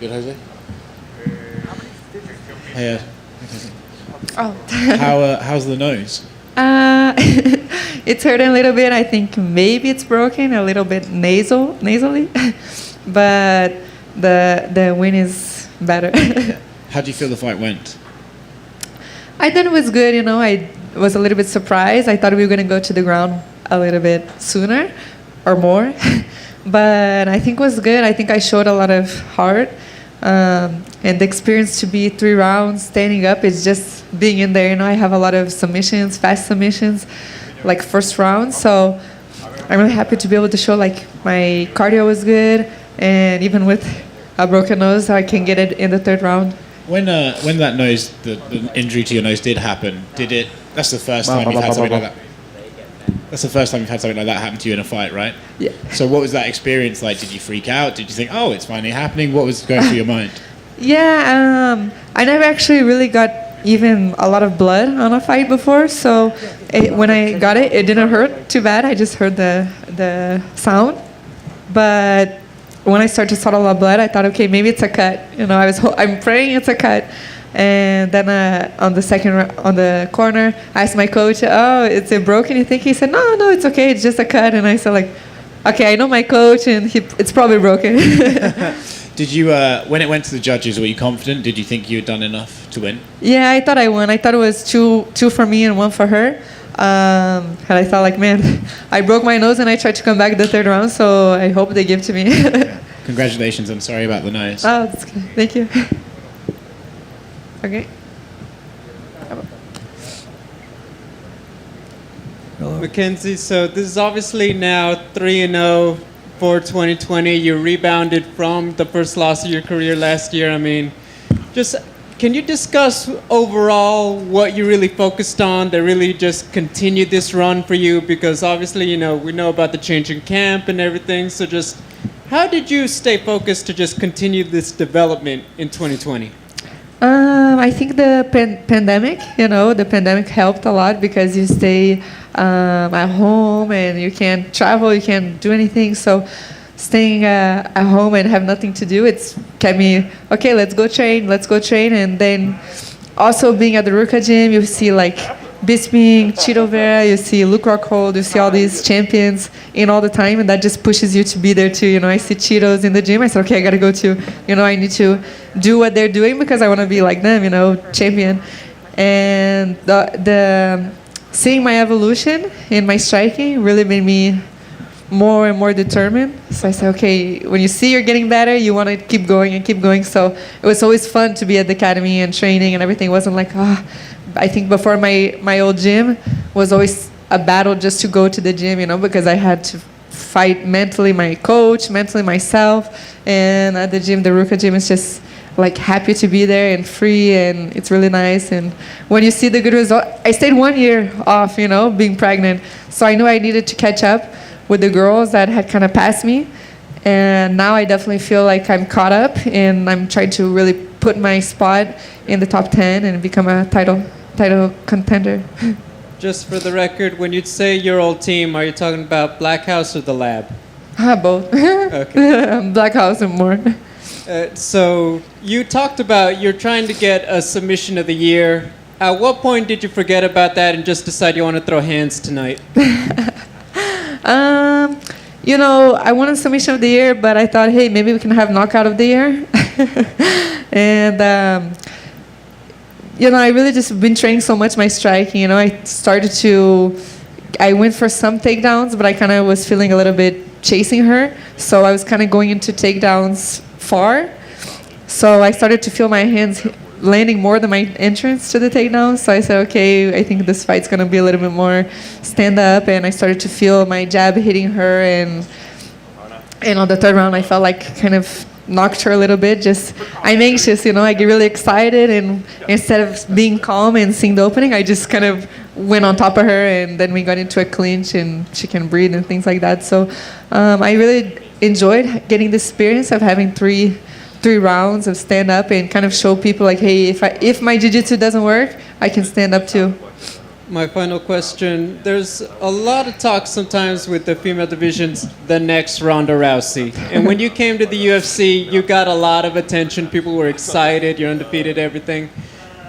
Good, Jose? Hey, Oh. how's the nose? It's hurting a little bit. I think maybe it's broken a little bit nasally, but the win is better. How do you feel the fight went? I thought it was good. I was a little bit surprised. I thought we were going to go to the ground a little bit sooner or more, but I think it was good. I think I showed a lot of heart. And the experience to be 3 rounds standing up is just being in there. I have a lot of submissions, fast submissions, like first round. So I'm really happy to be able to show like my cardio was good, and even with a broken nose, I can get it in the 3rd round. When that nose, the injury to your nose did happen, that's the first time you've had something like that. That's the first time you've had something like that happen to you in a fight, right? Yeah. So what was that experience like? Did you freak out? Did you think, oh, it's finally happening? What was going through your mind? Yeah, I never actually really got even a lot of blood on a fight before, so when I got it, it didn't hurt too bad. I just heard the sound. But when I started to see a lot of blood, I thought, okay, maybe it's a cut. I'm praying it's a cut. And then on the corner, I asked my coach, "Oh, is it broken? You think?" He said, "No, it's okay. It's just a cut." And I said, like, "Okay, I know my coach, and it's probably broken." Did you, when it went to the judges, were you confident? Did you think you had done enough to win? Yeah, I thought I won. I thought it was two for me and 1 for her. And I thought, like, man, I broke my nose and I tried to come back the 3rd round, so I hope they give to me. Congratulations. I'm sorry about the nose. Oh, that's good. Thank you. Okay. Hello. Mackenzie, so this is obviously now 3-0 for 2020. You rebounded from the first loss of your career last year. I mean, just can you discuss overall what you really focused on that really just continued this run for you? Because obviously, we know about the change in camp and everything. So just how did you stay focused to just continue this development in 2020? I think the pandemic, the pandemic helped a lot because you stay at home and you can't travel, you can't do anything. So staying at home and have nothing to do, it's kept me, okay, let's go train. And then also being at the Ruka gym, you see like Bisping, Oliveira, you see Luke Rockhold, you see all these champions in all the time, and that just pushes you to be there too. I see Cheetos in the gym. I said, okay, I gotta go too. I need to do what they're doing because I want to be like them, champion. And the seeing my evolution in my striking really made me more and more determined. So I said, okay, when you see you're getting better, you want to keep going and keep going. So it was always fun to be at the academy and training and everything. It wasn't like, I think before my old gym was always a battle just to go to the gym, because I had to fight mentally my coach, mentally myself. And at the gym, the Ruka gym is just like happy to be there and free, and it's really nice. And when you see the good result, I stayed 1 year off, being pregnant. So I knew I needed to catch up with the girls that had kind of passed me. And now I definitely feel like I'm caught up, and I'm trying to really put my spot in the top 10 and become a title contender. Just for the record, when you say your old team, are you talking about Black House or the Lab? Both. Okay. Black House and more. So you talked about you're trying to get a submission of the year. At what point did you forget about that and just decide you want to throw hands tonight? I wanted submission of the year, but I thought, hey, maybe we can have knockout of the year. And I really just been training so much my striking. I went for some takedowns, but I kind of was feeling a little bit chasing her. So I was kind of going into takedowns far. So I started to feel my hands landing more than my entrance to the takedown. So I said, okay, I think this fight's going to be a little bit more stand up. And I started to feel my jab hitting her. And on the 3rd round, I felt like kind of knocked her a little bit. I'm anxious, I get really excited. And instead of being calm and seeing the opening, I just kind of went on top of her. And then we got into a clinch and she can breathe and things like that. So I really enjoyed getting the experience of having three rounds of stand up and kind of show people like, hey, if my jiu-jitsu doesn't work, I can stand up too. my final question. There's a lot of talk sometimes with the female divisions, the next Ronda Rousey. And when you came to the UFC, you got a lot of attention. People were excited. You're undefeated, everything.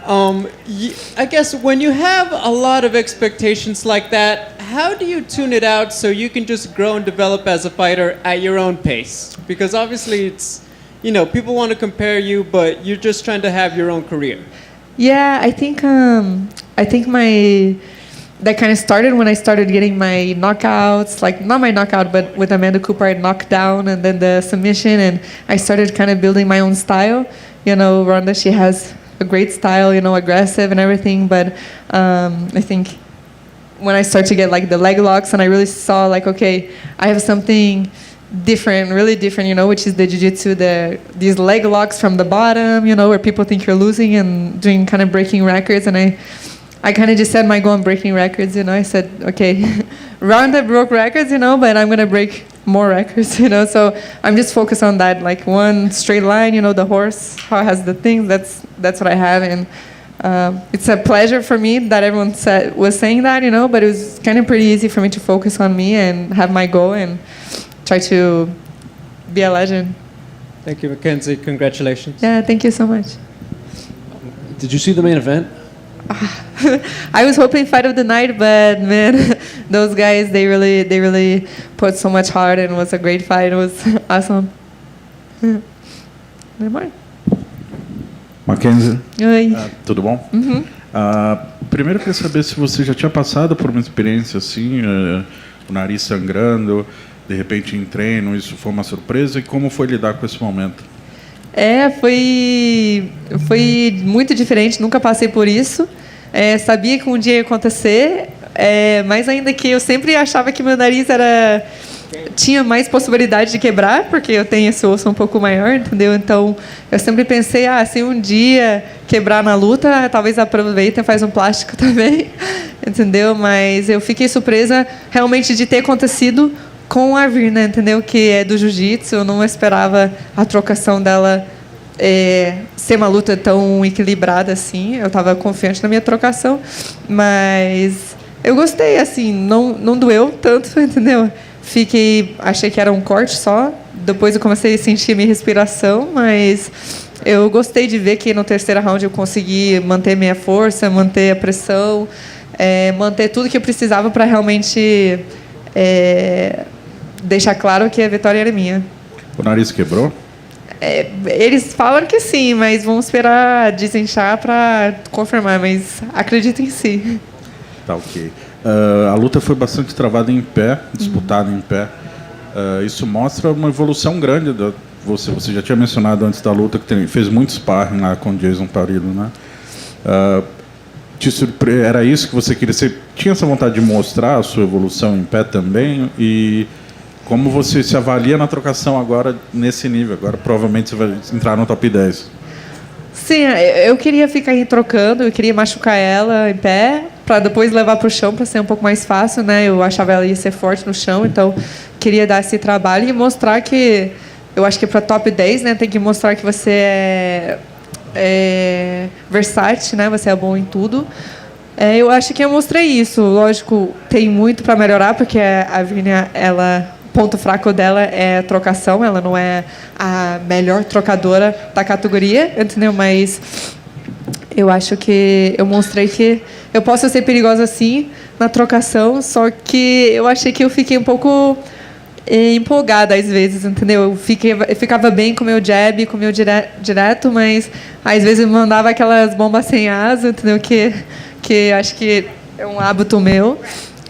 I guess when you have a lot of expectations like that, how do you tune it out so you can just grow and develop as a fighter at your own pace? Because obviously it's, you know, people want to compare you, but you're just trying to have your own career. Yeah, I think that kind of started when I started getting my knockouts, like not my knockout, but with Amanda Cooper, I knocked down and then the submission, and I started kind of building my own style. You know, Ronda, she has a great style, you know, aggressive and everything, but I think when I started to get like the leg locks and I really saw like, okay, I have something different, really different, you know, which is the jiu-jitsu, these leg locks from the bottom, you know, where people think you're losing and doing kind of breaking records. And I kind of just set my goal on breaking records, you know. I said, okay, Ronda broke records, you know, but I'm going to break more records, you know. So I'm just focused on that, like one straight line, you know, the horse, how it has the things, that's what I have. And it's a pleasure for me that everyone was saying that, you know, but it was kind of pretty easy for me to focus on me and have my goal and try to be a legend. Thank you, Mackenzie. Congratulations. Yeah, thank you so much. Did you see the main event? I was hoping fight of the night, but man, those guys, they really put so much heart, and it was a great fight. It was awesome. Mackenzie, Oi. tudo bom? Primeiro eu queria saber se você já tinha passado por uma experiência assim, o nariz sangrando, de repente em treino, isso foi uma surpresa, e como foi lidar com esse momento? Foi muito diferente, nunca passei por isso. Sabia que um dia ia acontecer, mas ainda que eu sempre achava que meu nariz tinha mais possibilidade de quebrar, porque eu tenho esse osso um pouco maior, entendeu? Então, eu sempre pensei, se um dia quebrar na luta, talvez aproveita e faz um plástico também, entendeu? Mas eu fiquei surpresa realmente de ter acontecido com a Virna, entendeu? Que é do jiu-jitsu. Eu não esperava a trocação dela ser uma luta tão equilibrada assim. Eu estava confiante na minha trocação, mas eu gostei, assim, não doeu tanto, entendeu? Achei que era um corte só. Depois eu comecei a sentir a minha respiração, mas eu gostei de ver que no terceiro round eu consegui manter minha força, manter a pressão, manter tudo que eu precisava para realmente deixar claro que a vitória era minha. O nariz quebrou? Eles falam que sim, mas vamos esperar desinchar para confirmar, mas acredito em si. Tá, ok. A luta foi bastante travada em pé, disputada em pé. Isso mostra uma evolução grande da você. Você já tinha mencionado antes da luta que fez muito sparring lá com o Jason Parillo, né? Era isso que você queria? Você tinha essa vontade de mostrar a sua evolução em pé também? E como você se avalia na trocação agora nesse nível? Agora provavelmente você vai entrar no top 10. Sim, eu queria ficar aí trocando, eu queria machucar ela em pé, para depois levar para o chão, para ser um pouco mais fácil, né? Eu achava ela ia ser forte no chão, então queria dar esse trabalho e mostrar que, eu acho que para top 10, né, tem que mostrar que você é versátil, né? Você é bom em tudo. Eu acho que eu mostrei isso. Lógico, tem muito para melhorar, porque a Virna, o ponto fraco dela é a trocação. Ela não é a melhor trocadora da categoria, entendeu? Mas eu acho que eu mostrei que eu posso ser perigosa sim na trocação, só que eu achei que eu fiquei um pouco empolgada às vezes, entendeu? Eu ficava bem com o meu jab, com o meu direto, mas às vezes eu mandava aquelas bombas sem asa, entendeu? Que acho que é um hábito meu.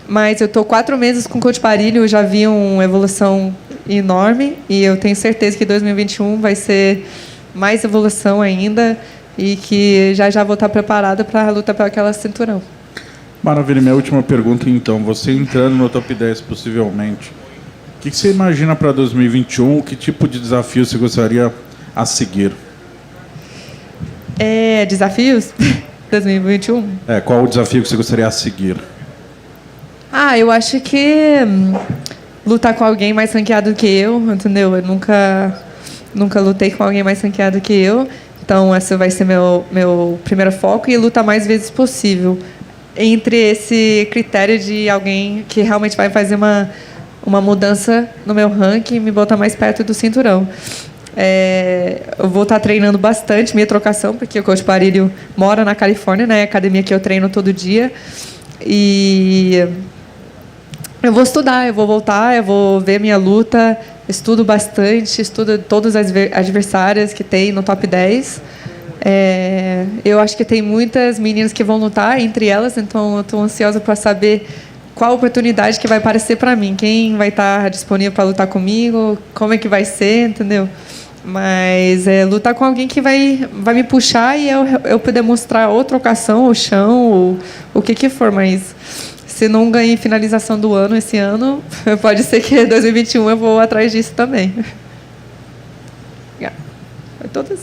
Mas eu estou 4 meses com o Coach Parillo, eu já vi uma evolução enorme e eu tenho certeza que 2021 vai ser mais evolução ainda e que já vou estar preparada para lutar por aquela cinturão. Maravilha. Minha última pergunta, então. Você entrando no top 10 possivelmente, o que você imagina para 2021? Que tipo de desafio você gostaria a seguir? Desafios? 2021? Qual o desafio que você gostaria a seguir? Eu acho que lutar com alguém mais ranqueado que eu, entendeu? Eu nunca lutei com alguém mais ranqueado que eu, então esse vai ser meu primeiro foco, e lutar mais vezes possível. entre esse critério de alguém que realmente vai fazer uma mudança no meu ranking e me botar mais perto do cinturão. Eu vou estar treinando bastante minha trocação, porque o coach Parilho mora na Califórnia, né? A academia que eu treino todo dia. E eu vou estudar, eu vou voltar, eu vou ver minha luta, estudo bastante, estudo todas as adversárias que tem no top 10. Eu acho que tem muitas meninas que vão lutar entre elas, então eu estou ansiosa para saber qual oportunidade que vai aparecer para mim, quem vai estar disponível para lutar comigo, como é que vai ser, entendeu? Mas lutar com alguém que vai me puxar e eu poder mostrar ou trocação, ou chão, ou o que for, mas se não ganhei finalização do ano esse ano, pode ser que em 2021 eu vou atrás disso também. Foi todas.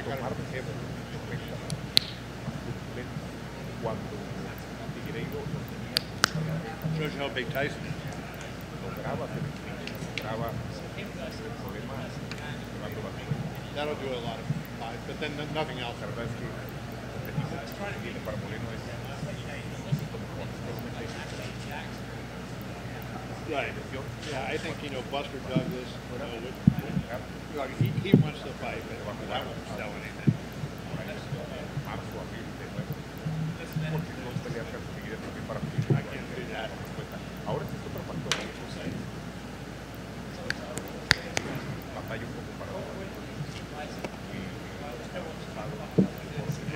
tomar de ejemplo en cuenta más turbulento cuando Figueiredo lo tenía Shows you how big Tyson is. lograba hacer el clinch, lograba el problema llevando la cuenta. That'll do a lot of fight, but then nothing else. La verdad es que el objetivo que tiene para Moreno es lo mejor, solamente hay que esperar. Right. Yeah, I think, Buster Douglas, like, he wants to fight, but that won't sell anything. Marzo, abril, de nuevo. Porque no pelea con Figueiredo también para Figueiredo. I can't do that. Ahora este es otro factor. Batalla un poco para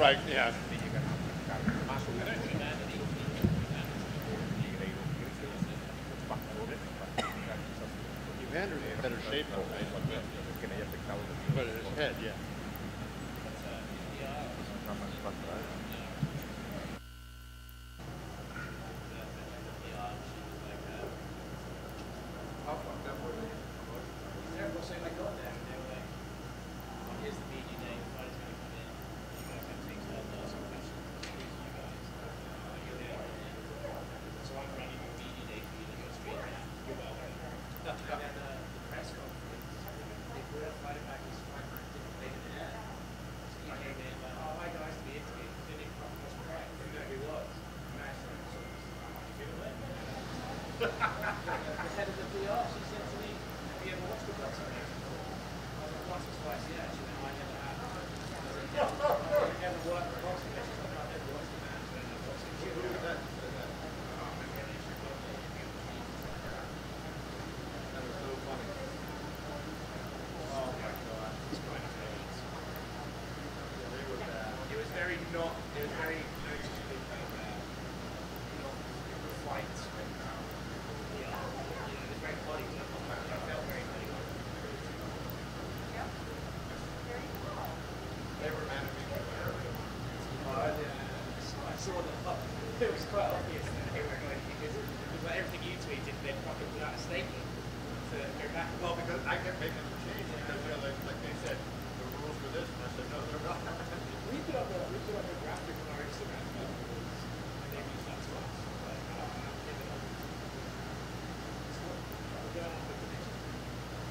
Right, yeah. de llegar a marcar más o menos Figueiredo quiere ser un factor para llegar quizás Evander's in better shape now, right? que le haya afectado But in his head, yeah. nada más para atrás. Well, because I kept making them change because, like they said, the rules for this, and I said, no, they're not. We put up a graphic on our Instagram about the rules, and they reached out to us.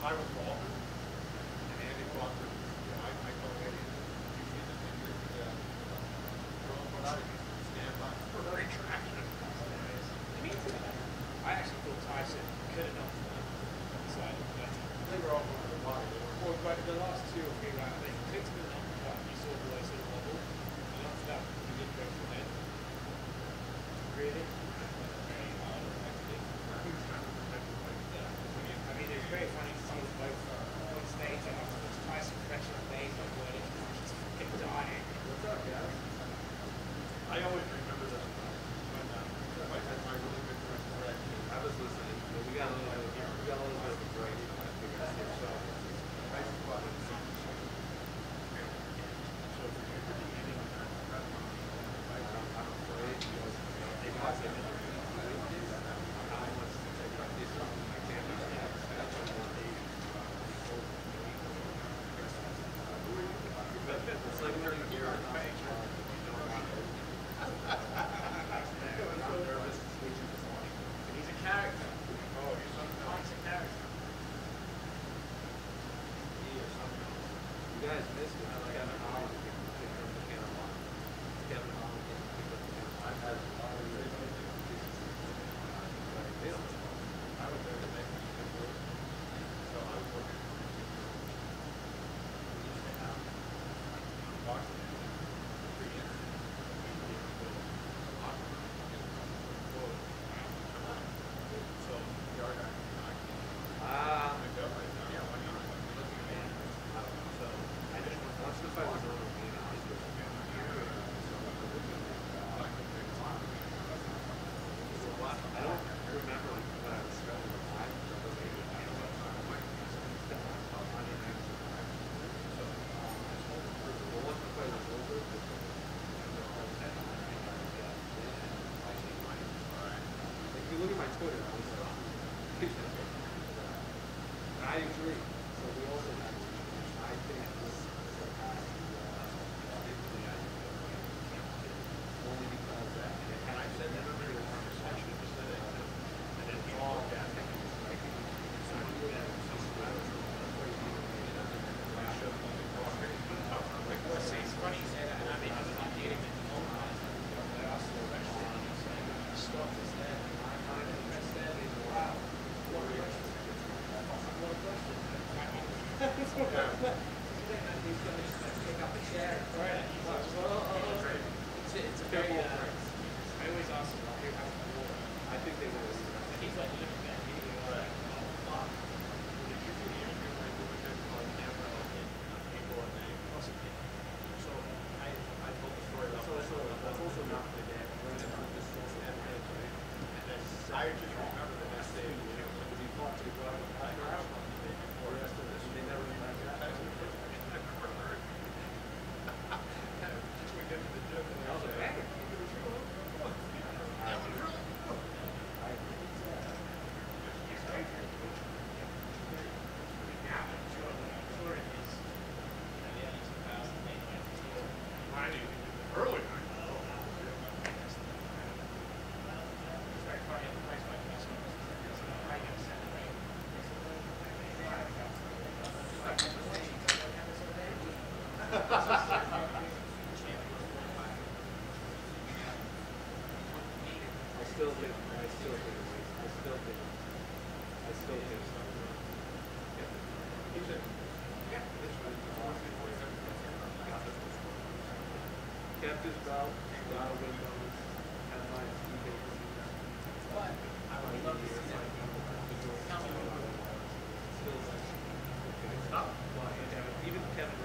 I was Walker, and Andy Walker, I told Andy, you see this thing here, girls went out, you stand by for her traction. I actually thought Tyson could have knocked him outside of that. They were all over the body. Well, but the last 2 or 3 rounds, they clicked him in the uppercut, you saw the way sort of wobble, and after that, he didn't go for head. Really? Very hard, effectively. I mean, it's very funny to see them both on stage, and afterwards, Tyson fresh on stage, like, well, he's fucking dying. What's up, guys? I always remember this when I had my really good friend Greg. I was listening. We got a little bit of a break. I figured I'd get so I fought in so for you to be eating I'm afraid because they want to I want to take my this off. I can't do that. It's like 30 years. He's a character. Oh, he's something else. Mike's a character. You guys missed it. Kevin Holland picked up the camera. Kevin Holland picked up the camera. I've had a lot of I was there to make it. So I'm working. Look at my Twitter. I agree. So we also have, I think this surpassed the I just remember the next day when we fought to go out for the rest of this, they never even advertised it. We get to the gym and I was like, hey, early. Kept his belt, a lot of windows, had my but I would love to see that. Even Kevin,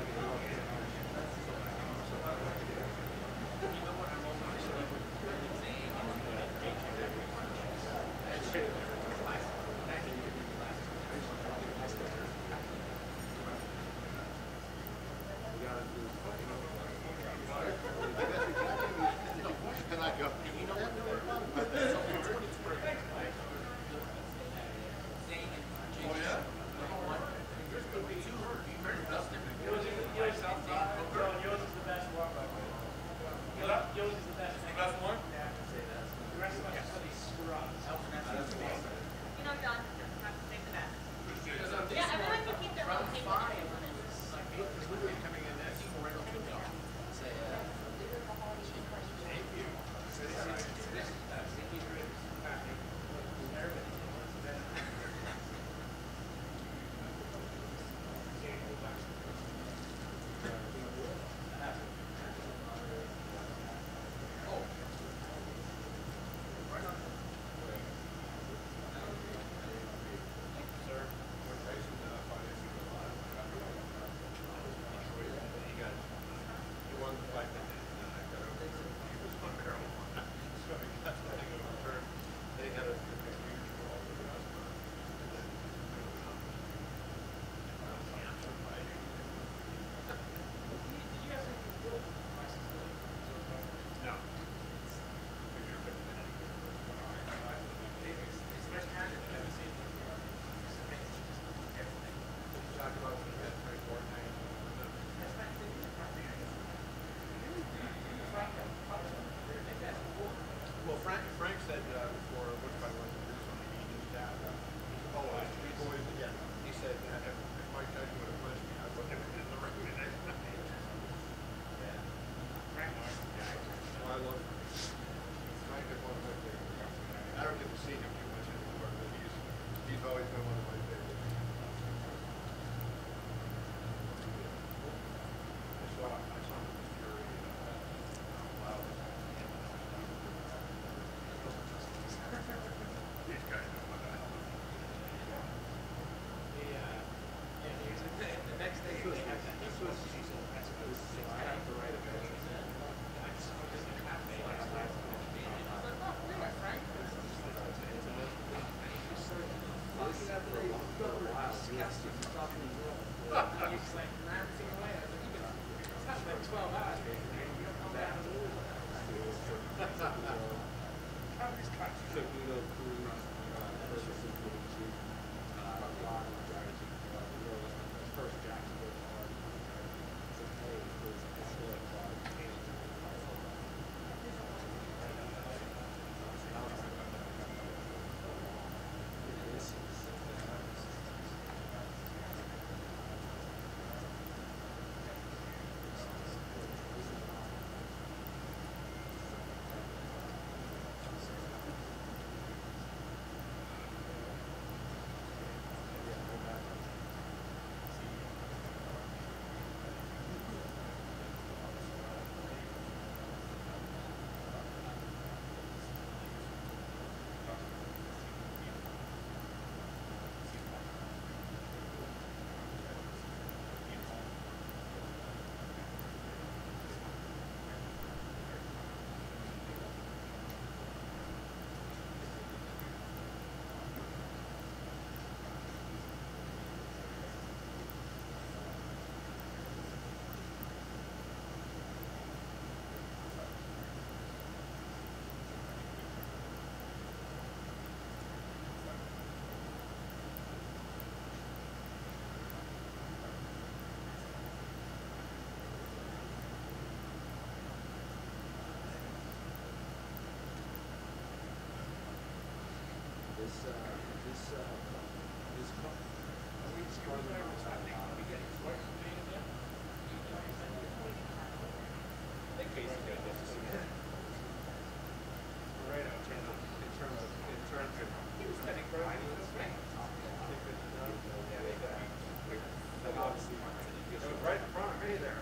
and I go, you know what? Oh yeah? Yours is the best one. Yours is the best. The best one? Yeah, I can say that. The rest of us are these scrubs. You know, John, have to take the best. Yeah, everyone can keep their own table. Well, Frank said before, what if I went to do something, he just tapped. Oh, three boys again. He said, if Mike Tyson would have punched me, I'd put him in the ring the next night. Yeah. Well, I love Frank is one of my favorites. I don't get to see him too much anymore, but he's always been one of my favorites. I saw him in Fury. Wow. These guys know what the hell. The next day they have that. This was I have to write a picture. Right in front of me there.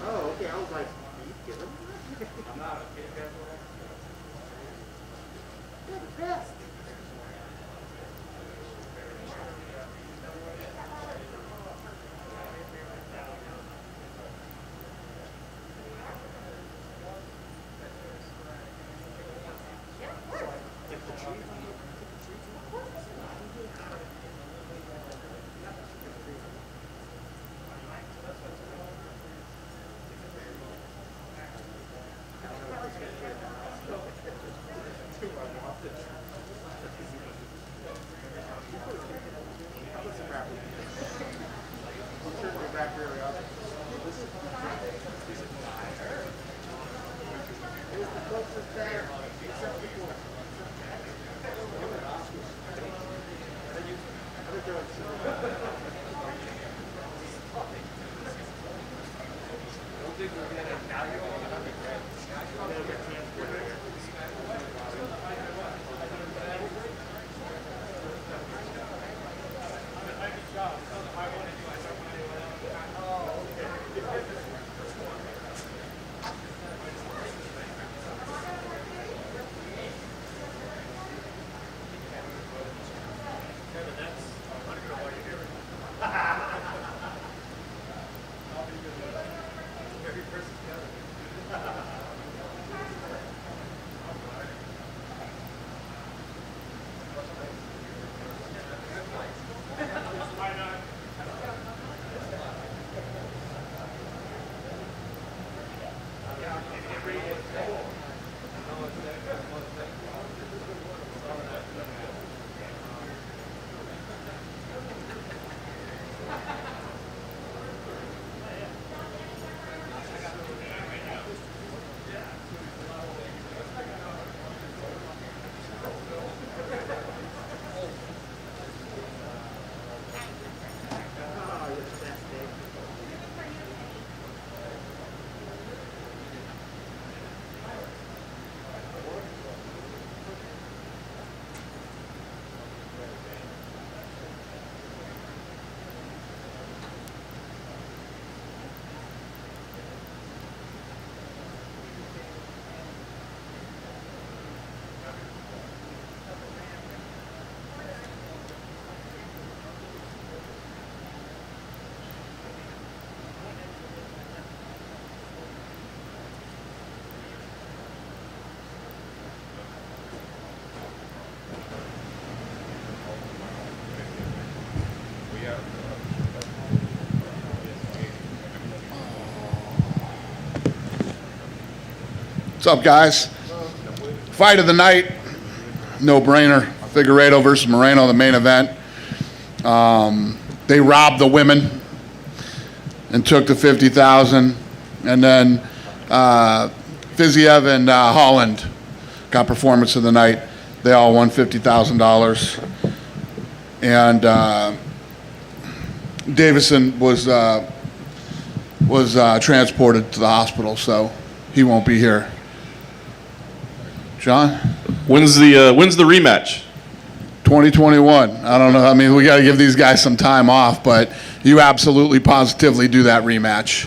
Oh, okay. I was like, are you kidding me? I'm not. You're the best. What's up, guys? Fight of the night, no-brainer. Figueiredo versus Moreno, the main event. They robbed the women and took the 50,000, and then Fiziev and Holland got performance of the night. They all won $50,000, and Deiveson was transported to the hospital, so he won't be here. John? When's the rematch? 2021. I don't know. I mean, we got to give these guys some time off, but you absolutely positively do that rematch.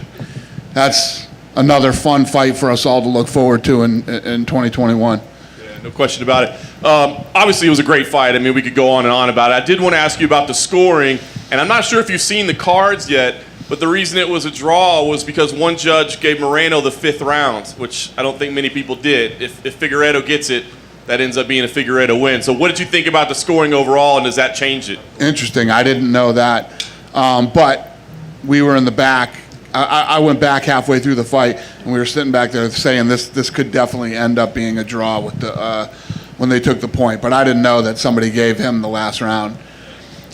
That's another fun fight for us all to look forward to in 2021. Yeah, no question about it. Obviously, it was a great fight. I mean, we could go on and on about it. I did want to ask you about the scoring, and I'm not sure if you've seen the cards yet, but the reason it was a draw was because one judge gave Moreno the 5th round, which I don't think many people did. If Figueiredo gets it, that ends up being a Figueiredo win. So what did you think about the scoring overall, and does that change it? Interesting. I didn't know that. But we were in the back. I went back halfway through the fight, and we were sitting back there saying this could definitely end up being a draw with the when they took the point. But I didn't know that somebody gave him the last round.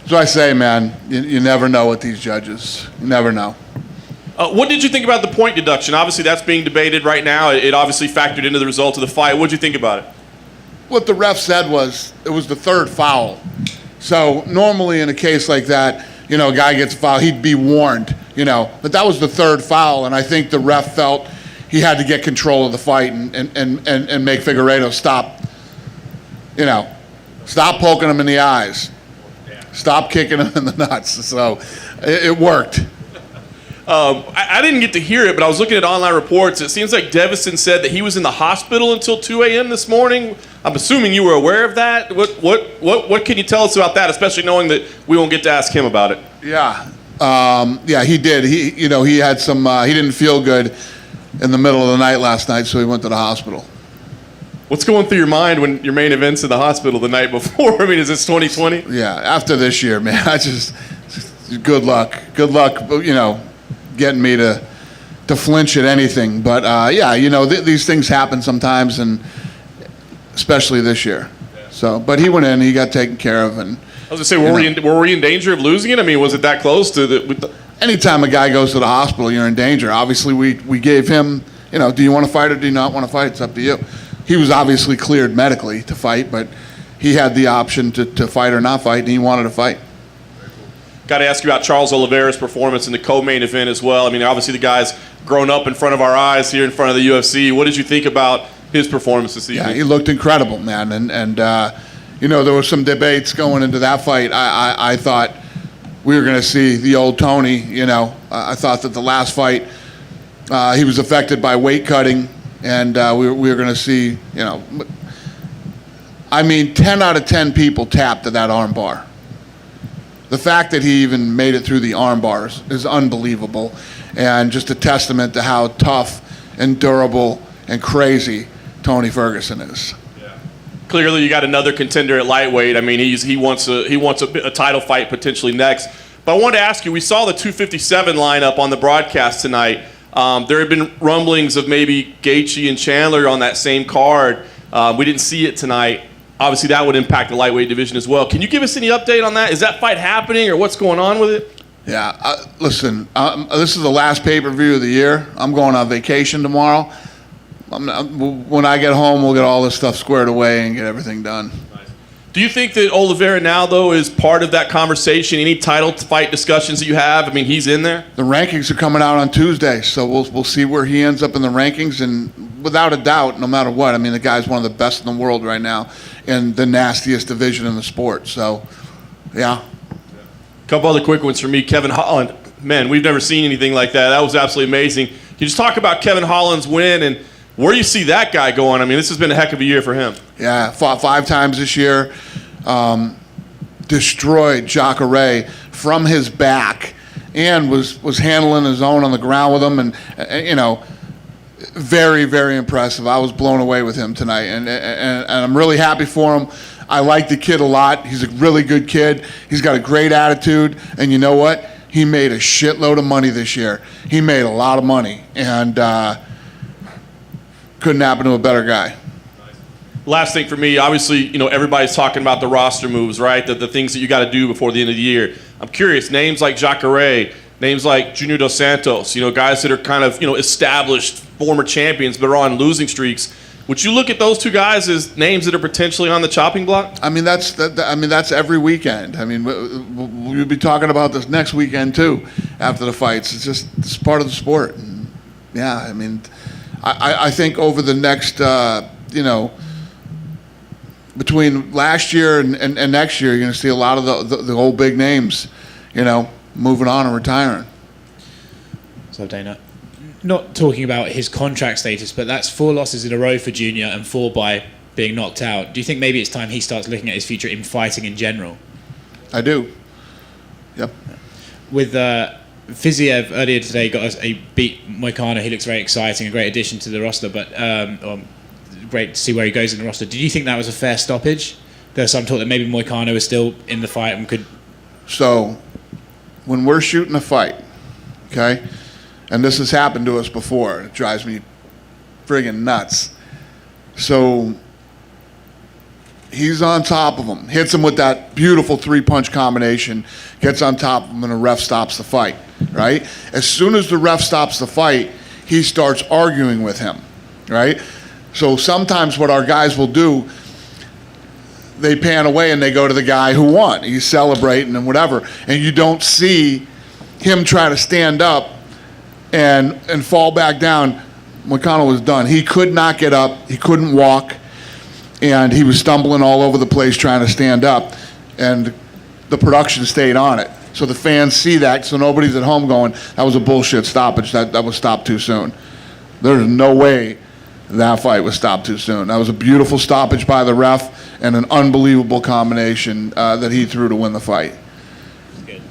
So I say, man, you never know with these judges. You never know. What did you think about the point deduction? Obviously, that's being debated right now. It obviously factored into the result of the fight. What did you think about it? What the ref said was it was the 3rd foul. So normally in a case like that, a guy gets a foul, he'd be warned, But that was the 3rd foul, and I think the ref felt he had to get control of the fight and make Figueiredo stop, stop poking him in the eyes. Stop kicking him in the nuts. So it worked. I didn't get to hear it, but I was looking at online reports. It seems like Deiveson said that he was in the hospital until 2 a.m. this morning. I'm assuming you were aware of that. What can you tell us about that, especially knowing that we won't get to ask him about it? Yeah. Yeah, he did. He had some, he didn't feel good in the middle of the night last night, so he went to the hospital. What's going through your mind when your main event's in the hospital the night before? I mean, is this 2020? Yeah, after this year, man, good luck. Good luck, getting me to flinch at anything. But, these things happen sometimes, and especially this year. So, but he went in, he got taken care of. And I was going to say, were we in danger of losing it? I mean, was it that close to the... Anytime a guy goes to the hospital, you're in danger. Obviously, we gave him, do you want to fight or do you not want to fight? It's up to you. He was obviously cleared medically to fight, but he had the option to fight or not fight, and he wanted to fight. Got to ask you about Charles Oliveira's performance in the co-main event as well. I mean, obviously the guy's grown up in front of our eyes here in front of the UFC. What did you think about his performance this evening? Yeah, he looked incredible, man. And there were some debates going into that fight. I thought we were going to see the old Tony. I thought that the last fight he was affected by weight cutting, and we were going to see, 10 out of 10 people tapped to that arm bar. The fact that he even made it through the arm bars is unbelievable, and just a testament to how tough and durable and crazy Tony Ferguson is. Yeah. Clearly, you got another contender at lightweight. I mean, he wants a title fight potentially next. But I wanted to ask you, we saw the 257 lineup on the broadcast tonight. There had been rumblings of maybe Gaethje and Chandler on that same card. We didn't see it tonight. Obviously, that would impact the lightweight division as well. Can you give us any update on that? Is that fight happening, or what's going on with it? Yeah, listen, this is the last pay-per-view of the year. I'm going on vacation tomorrow. When I get home, we'll get all this stuff squared away and get everything done. Nice. Do you think that Oliveira now, though, is part of that conversation? Any title fight discussions that you have? I mean, he's in there? The rankings are coming out on Tuesday, so we'll see where he ends up in the rankings. And without a doubt, no matter what, I mean, the guy's one of the best in the world right now in the nastiest division in the sport. So, yeah. A couple other quick ones for me. Kevin Holland. Man, we've never seen anything like that. That was absolutely amazing. Can you just talk about Kevin Holland's win and where you see that guy going? I mean, this has been a heck of a year for him. Yeah, fought 5 times this year. Destroyed Jacare from his back and was handling his own on the ground with him. And very, very impressive. I was blown away with him tonight. And I'm really happy for him. I like the kid a lot. He's a really good kid. He's got a great attitude. And you know what? He made a shitload of money this year. He made a lot of money. And couldn't happen to a better guy. Last thing for me, obviously, everybody's talking about the roster moves, right? The things that you got to do before the end of the year. I'm curious, names like Jacare, names like Junior Dos Santos, guys that are kind of, established former champions but are on losing streaks. Would you look at those two guys as names that are potentially on the chopping block? I mean, that's every weekend. I mean, we'll be talking about this next weekend too, after the fights. It's part of the sport. And yeah, I mean, I think over the next, between last year and next year, you're going to see a lot of the old big names, moving on and retiring. So Dana, not talking about his contract status, but that's 4 losses in a row for Junior and 4 by being knocked out. Do you think maybe it's time he starts looking at his future in fighting in general? I do. Yep. With Fiziev earlier today got us beat Moicano. He looks very exciting, a great addition to the roster, but great to see where he goes in the roster. Did you think that was a fair stoppage? There's some talk that maybe Moicano is still in the fight and could... So, when we're shooting a fight, okay, and this has happened to us before, it drives me friggin' nuts. So, he's on top of him, hits him with that beautiful 3-punch combination, gets on top of him, and the ref stops the fight, right? As soon as the ref stops the fight, he starts arguing with him, right? So sometimes what our guys will do, they pan away and they go to the guy who won. He's celebrating and whatever. And you don't see him try to stand up and fall back down. Moicano was done. He could not get up. He couldn't walk. And he was stumbling all over the place trying to stand up. And the production stayed on it. So the fans see that, so nobody's at home going, that was a bullshit stoppage. That was stopped too soon. There's no way that fight was stopped too soon. That was a beautiful stoppage by the ref and an unbelievable combination that he threw to win the fight. Good.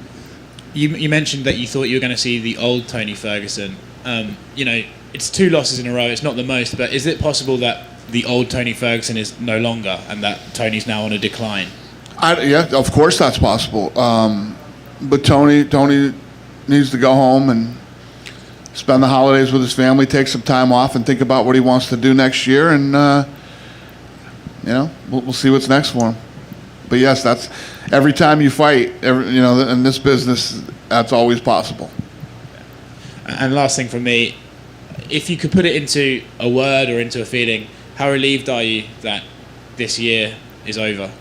You mentioned that you thought you were going to see the old Tony Ferguson. It's 2 losses in a row. It's not the most, but is it possible that the old Tony Ferguson is no longer and that Tony's now on a decline? Yeah, of course that's possible. But Tony needs to go home and spend the holidays with his family, take some time off, and think about what he wants to do next year. And we'll see what's next for him. But yes, that's every time you fight. In this business, that's always possible. And last thing from me, if you could put it into a word or into a feeling, how relieved are you that this year is over?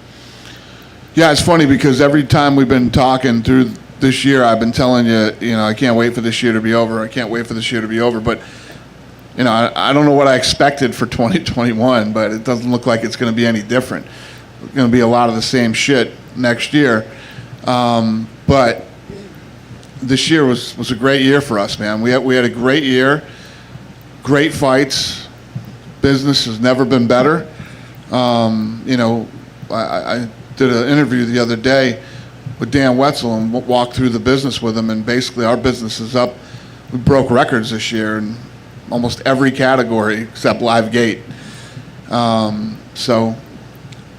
Yeah, it's funny because every time we've been talking through this year, I've been telling you, I can't wait for this year to be over. I can't wait for this year to be over. But, I don't know what I expected for 2021, but it doesn't look like it's going to be any different. It's going to be a lot of the same shit next year. But this year was a great year for us, man. We had a great year, great fights. Business has never been better. I did an interview the other day with Dan Wetzel and walked through the business with him, and basically our business is up. We broke records this year in almost every category except live gate. So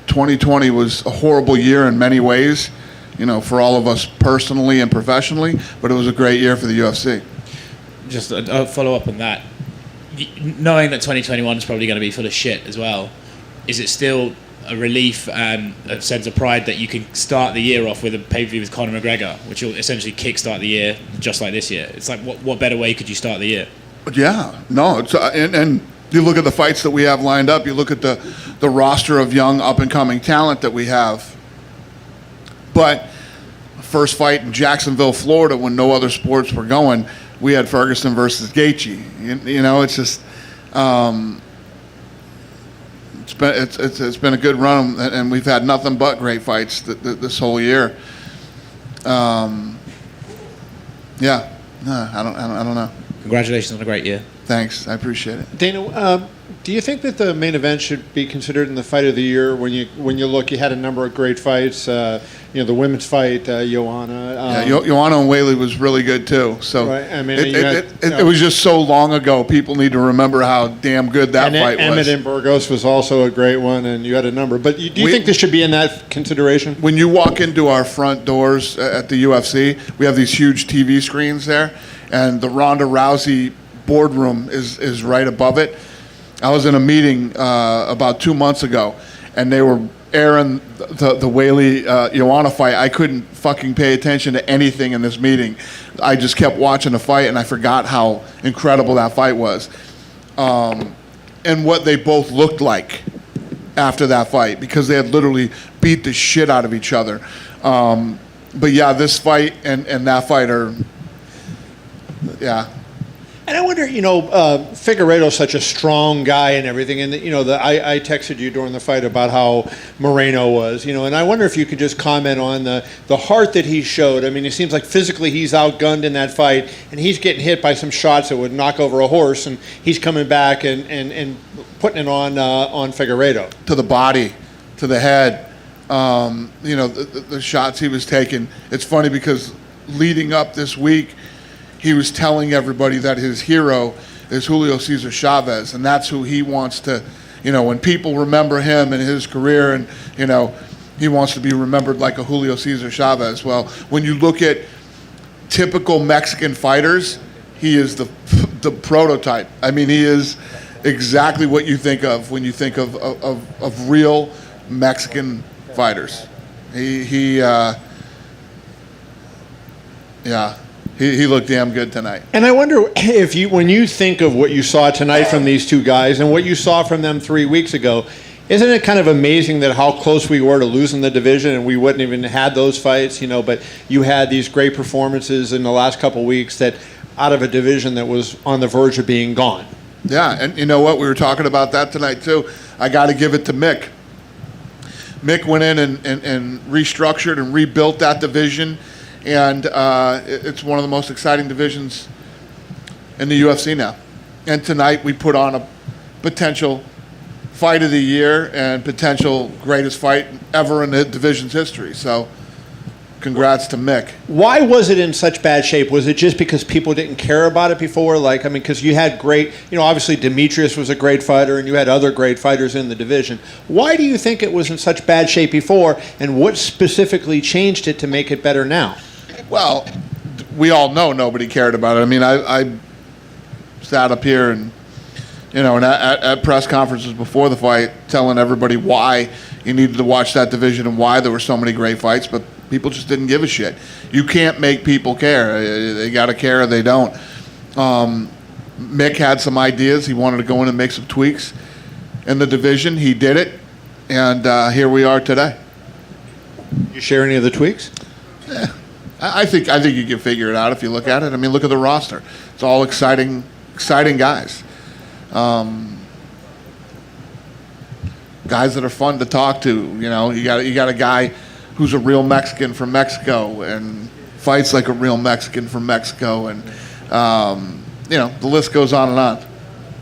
2020 was a horrible year in many ways, for all of us personally and professionally, but it was a great year for the UFC. Just a follow up on that. Knowing that 2021 is probably going to be full of shit as well, is it still a relief and a sense of pride that you can start the year off with a pay-per-view with Conor McGregor, which will essentially kickstart the year just like this year? It's like, what better way could you start the year? Yeah, no, it's, and you look at the fights that we have lined up, you look at the roster of young up-and-coming talent that we have. But first fight in Jacksonville, Florida, when no other sports were going, we had Ferguson versus Gaethje. It's just it's been a good run, and we've had nothing but great fights this whole year. I don't know. Congratulations on a great year. Thanks, I appreciate it. Dana, do you think that the main event should be considered in the fight of the year? When you look, you had a number of great fights. The women's fight, Joanna. Joanna and Whaley was really good too. So right. I mean, it was just so long ago. People need to remember how damn good that fight was. Emmett and Burgos was also a great one, and you had a number. But do you think this should be in that consideration? When you walk into our front doors at the UFC, we have these huge TV screens there, and the Ronda Rousey boardroom is right above it. I was in a meeting about 2 months ago, and they were airing the Whaley Joanna fight. I couldn't fucking pay attention to anything in this meeting. I just kept watching the fight, and I forgot how incredible that fight was, and what they both looked like after that fight, because they had literally beat the shit out of each other. But yeah, this fight and that fight are, yeah. And I wonder, Figueiredo's such a strong guy and everything, and I texted you during the fight about how Moreno was, and I wonder if you could just comment on the heart that he showed. I mean, it seems like physically he's outgunned in that fight, and he's getting hit by some shots that would knock over a horse, and he's coming back and putting it on Figueiredo. To the body, to the head, the shots he was taking. It's funny because leading up this week, he was telling everybody that his hero is Julio Cesar Chavez, and that's who he wants to, when people remember him and his career, and, he wants to be remembered like a Julio Cesar Chavez. Well, when you look at typical Mexican fighters, he is the prototype. I mean, he is exactly what you think of when you think of real Mexican fighters. He looked damn good tonight. And I wonder if when you think of what you saw tonight from these two guys and what you saw from them 3 weeks ago, isn't it kind of amazing that how close we were to losing the division and we wouldn't even had those fights, but you had these great performances in the last couple of weeks that out of a division that was on the verge of being gone. Yeah, and you know what? We were talking about that tonight too. I got to give it to Mick. Mick went in and restructured and rebuilt that division. and it's one of the most exciting divisions in the UFC now. And tonight we put on a potential fight of the year and potential greatest fight ever in the division's history. So congrats to Mick. Why was it in such bad shape? Was it just because people didn't care about it before? Like, I mean, because you had great, obviously Demetrius was a great fighter and you had other great fighters in the division. Why do you think it was in such bad shape before, and what specifically changed it to make it better now? Well, we all know nobody cared about it. I mean, I sat up here and, and at press conferences before the fight telling everybody why you needed to watch that division and why there were so many great fights, but people just didn't give a shit. You can't make people care. They got to care or they don't. Mick had some ideas. He wanted to go in and make some tweaks in the division. He did it, and here we are today. You share any of the tweaks? Yeah. I think you can figure it out if you look at it. I mean, look at the roster. It's all exciting guys. Guys that are fun to talk to. You got a guy who's a real Mexican from Mexico and fights like a real Mexican from Mexico, and the list goes on and on.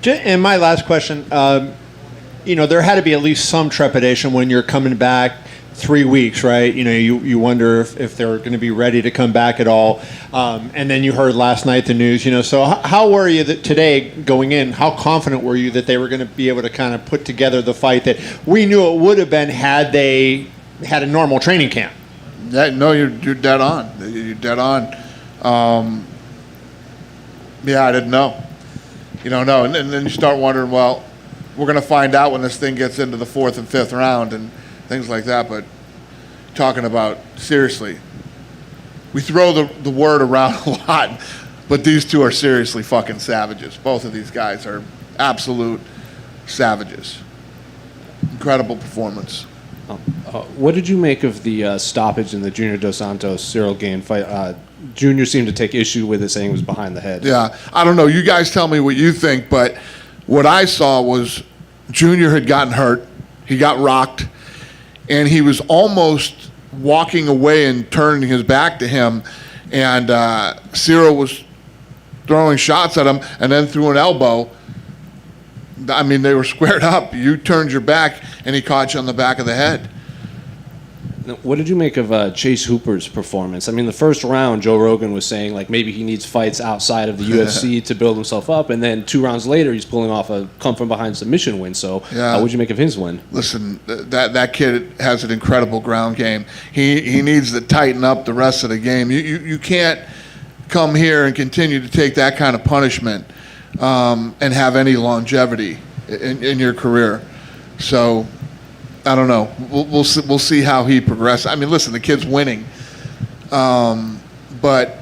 And my last question, there had to be at least some trepidation when you're coming back 3 weeks, right? You wonder if they're going to be ready to come back at all. And then you heard last night the news, so how were you today going in? How confident were you that they were going to be able to kind of put together the fight that we knew it would have been had they had a normal training camp? No, you're dead on. You're dead on. I didn't know. You don't know. And then you start wondering, well, we're going to find out when this thing gets into the 4th and 5th round and things like that. But talking about, seriously, we throw the word around a lot, but these two are seriously fucking savages. Both of these guys are absolute savages. Incredible performance. What did you make of the stoppage in the Junior Dos Santos Cyril Gane fight? Junior seemed to take issue with it, saying it was behind the head. Yeah, I don't know. You guys tell me what you think, but what I saw was Junior had gotten hurt. He got rocked, and he was almost walking away and turning his back to him, and Cyril was throwing shots at him and then threw an elbow. I mean, they were squared up. You turned your back, and he caught you on the back of the head. What did you make of Chase Hooper's performance? I mean, the first round, Joe Rogan was saying, like, maybe he needs fights outside of the UFC to build himself up, and then 2 rounds later, he's pulling off a come-from-behind submission win. So what did you make of his win? Listen, that kid has an incredible ground game. He needs to tighten up the rest of the game. You can't come here and continue to take that kind of punishment and have any longevity in your career. So I don't know. We'll see how he progresses. I mean, listen, the kid's winning, but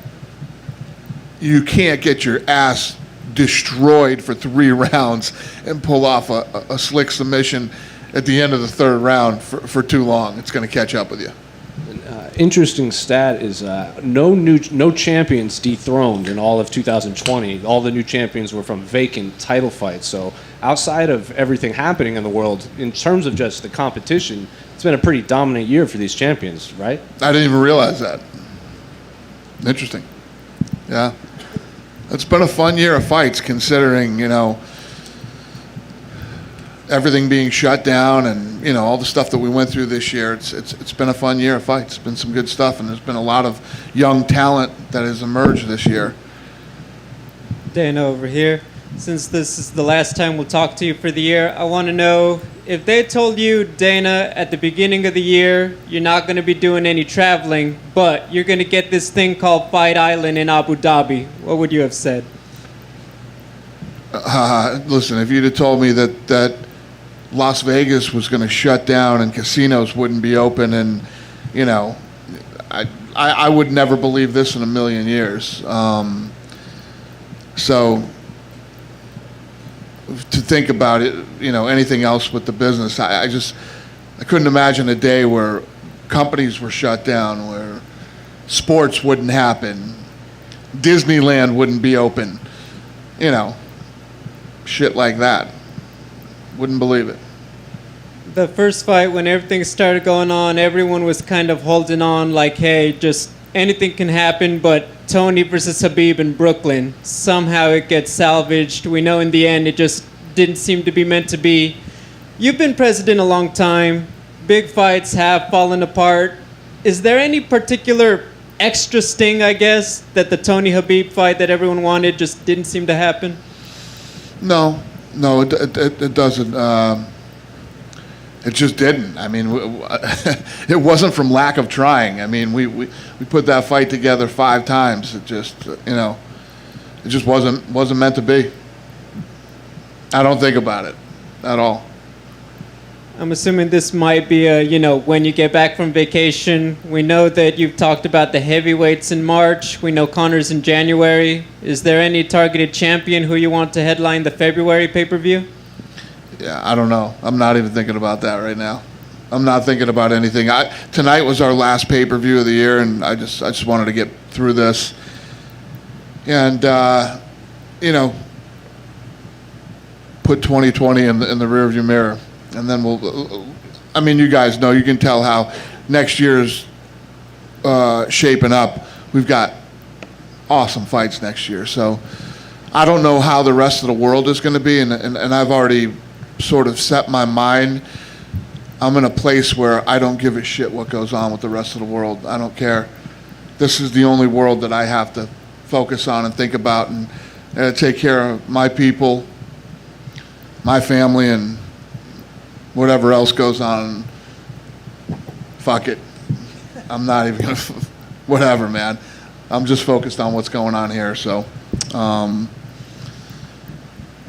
you can't get your ass destroyed for 3 rounds and pull off a slick submission at the end of the 3rd round for too long. It's going to catch up with you. Interesting stat is no champions dethroned in all of 2020. All the new champions were from vacant title fights. So outside of everything happening in the world, in terms of just the competition, it's been a pretty dominant year for these champions, right? I didn't even realize that. Interesting. Yeah. It's been a fun year of fights considering, everything being shut down and, all the stuff that we went through this year. It's been a fun year of fights. It's been some good stuff, and there's been a lot of young talent that has emerged this year. Dana over here. Since this is the last time we'll talk to you for the year, I want to know if they told you, Dana, at the beginning of the year, you're not going to be doing any traveling, but you're going to get this thing called Fight Island in Abu Dhabi, what would you have said? Listen, if you'd have told me that Las Vegas was going to shut down and casinos wouldn't be open, and I would never believe this in a million years. So to think about it, anything else with the business, I couldn't imagine a day where companies were shut down, where sports wouldn't happen, Disneyland wouldn't be open, shit like that. Wouldn't believe it. The first fight, when everything started going on, everyone was kind of holding on like, hey, just anything can happen, but Tony versus Khabib in Brooklyn, somehow it gets salvaged. We know in the end it just didn't seem to be meant to be. You've been president a long time. Big fights have fallen apart. Is there any particular extra sting, I guess, that the Tony Khabib fight that everyone wanted just didn't seem to happen? No, it doesn't. It just didn't. I mean, it wasn't from lack of trying. I mean, we put that fight together 5 times. It just, it just wasn't meant to be. I don't think about it at all. I'm assuming this might be when you get back from vacation. We know that you've talked about the heavyweights in March. We know Connor's in January. Is there any targeted champion who you want to headline the February pay-per-view? Yeah, I don't know. I'm not even thinking about that right now. I'm not thinking about anything. Tonight was our last pay-per-view of the year, and I just wanted to get through this. And, put 2020 in the rearview mirror. And then you guys know, you can tell how next year's shaping up. We've got awesome fights next year. So I don't know how the rest of the world is going to be, and I've already sort of set my mind. I'm in a place where I don't give a shit what goes on with the rest of the world. I don't care. This is the only world that I have to focus on and think about and take care of my people, my family, and whatever else goes on. Fuck it. I'm not even going to, whatever, man. I'm just focused on what's going on here. So,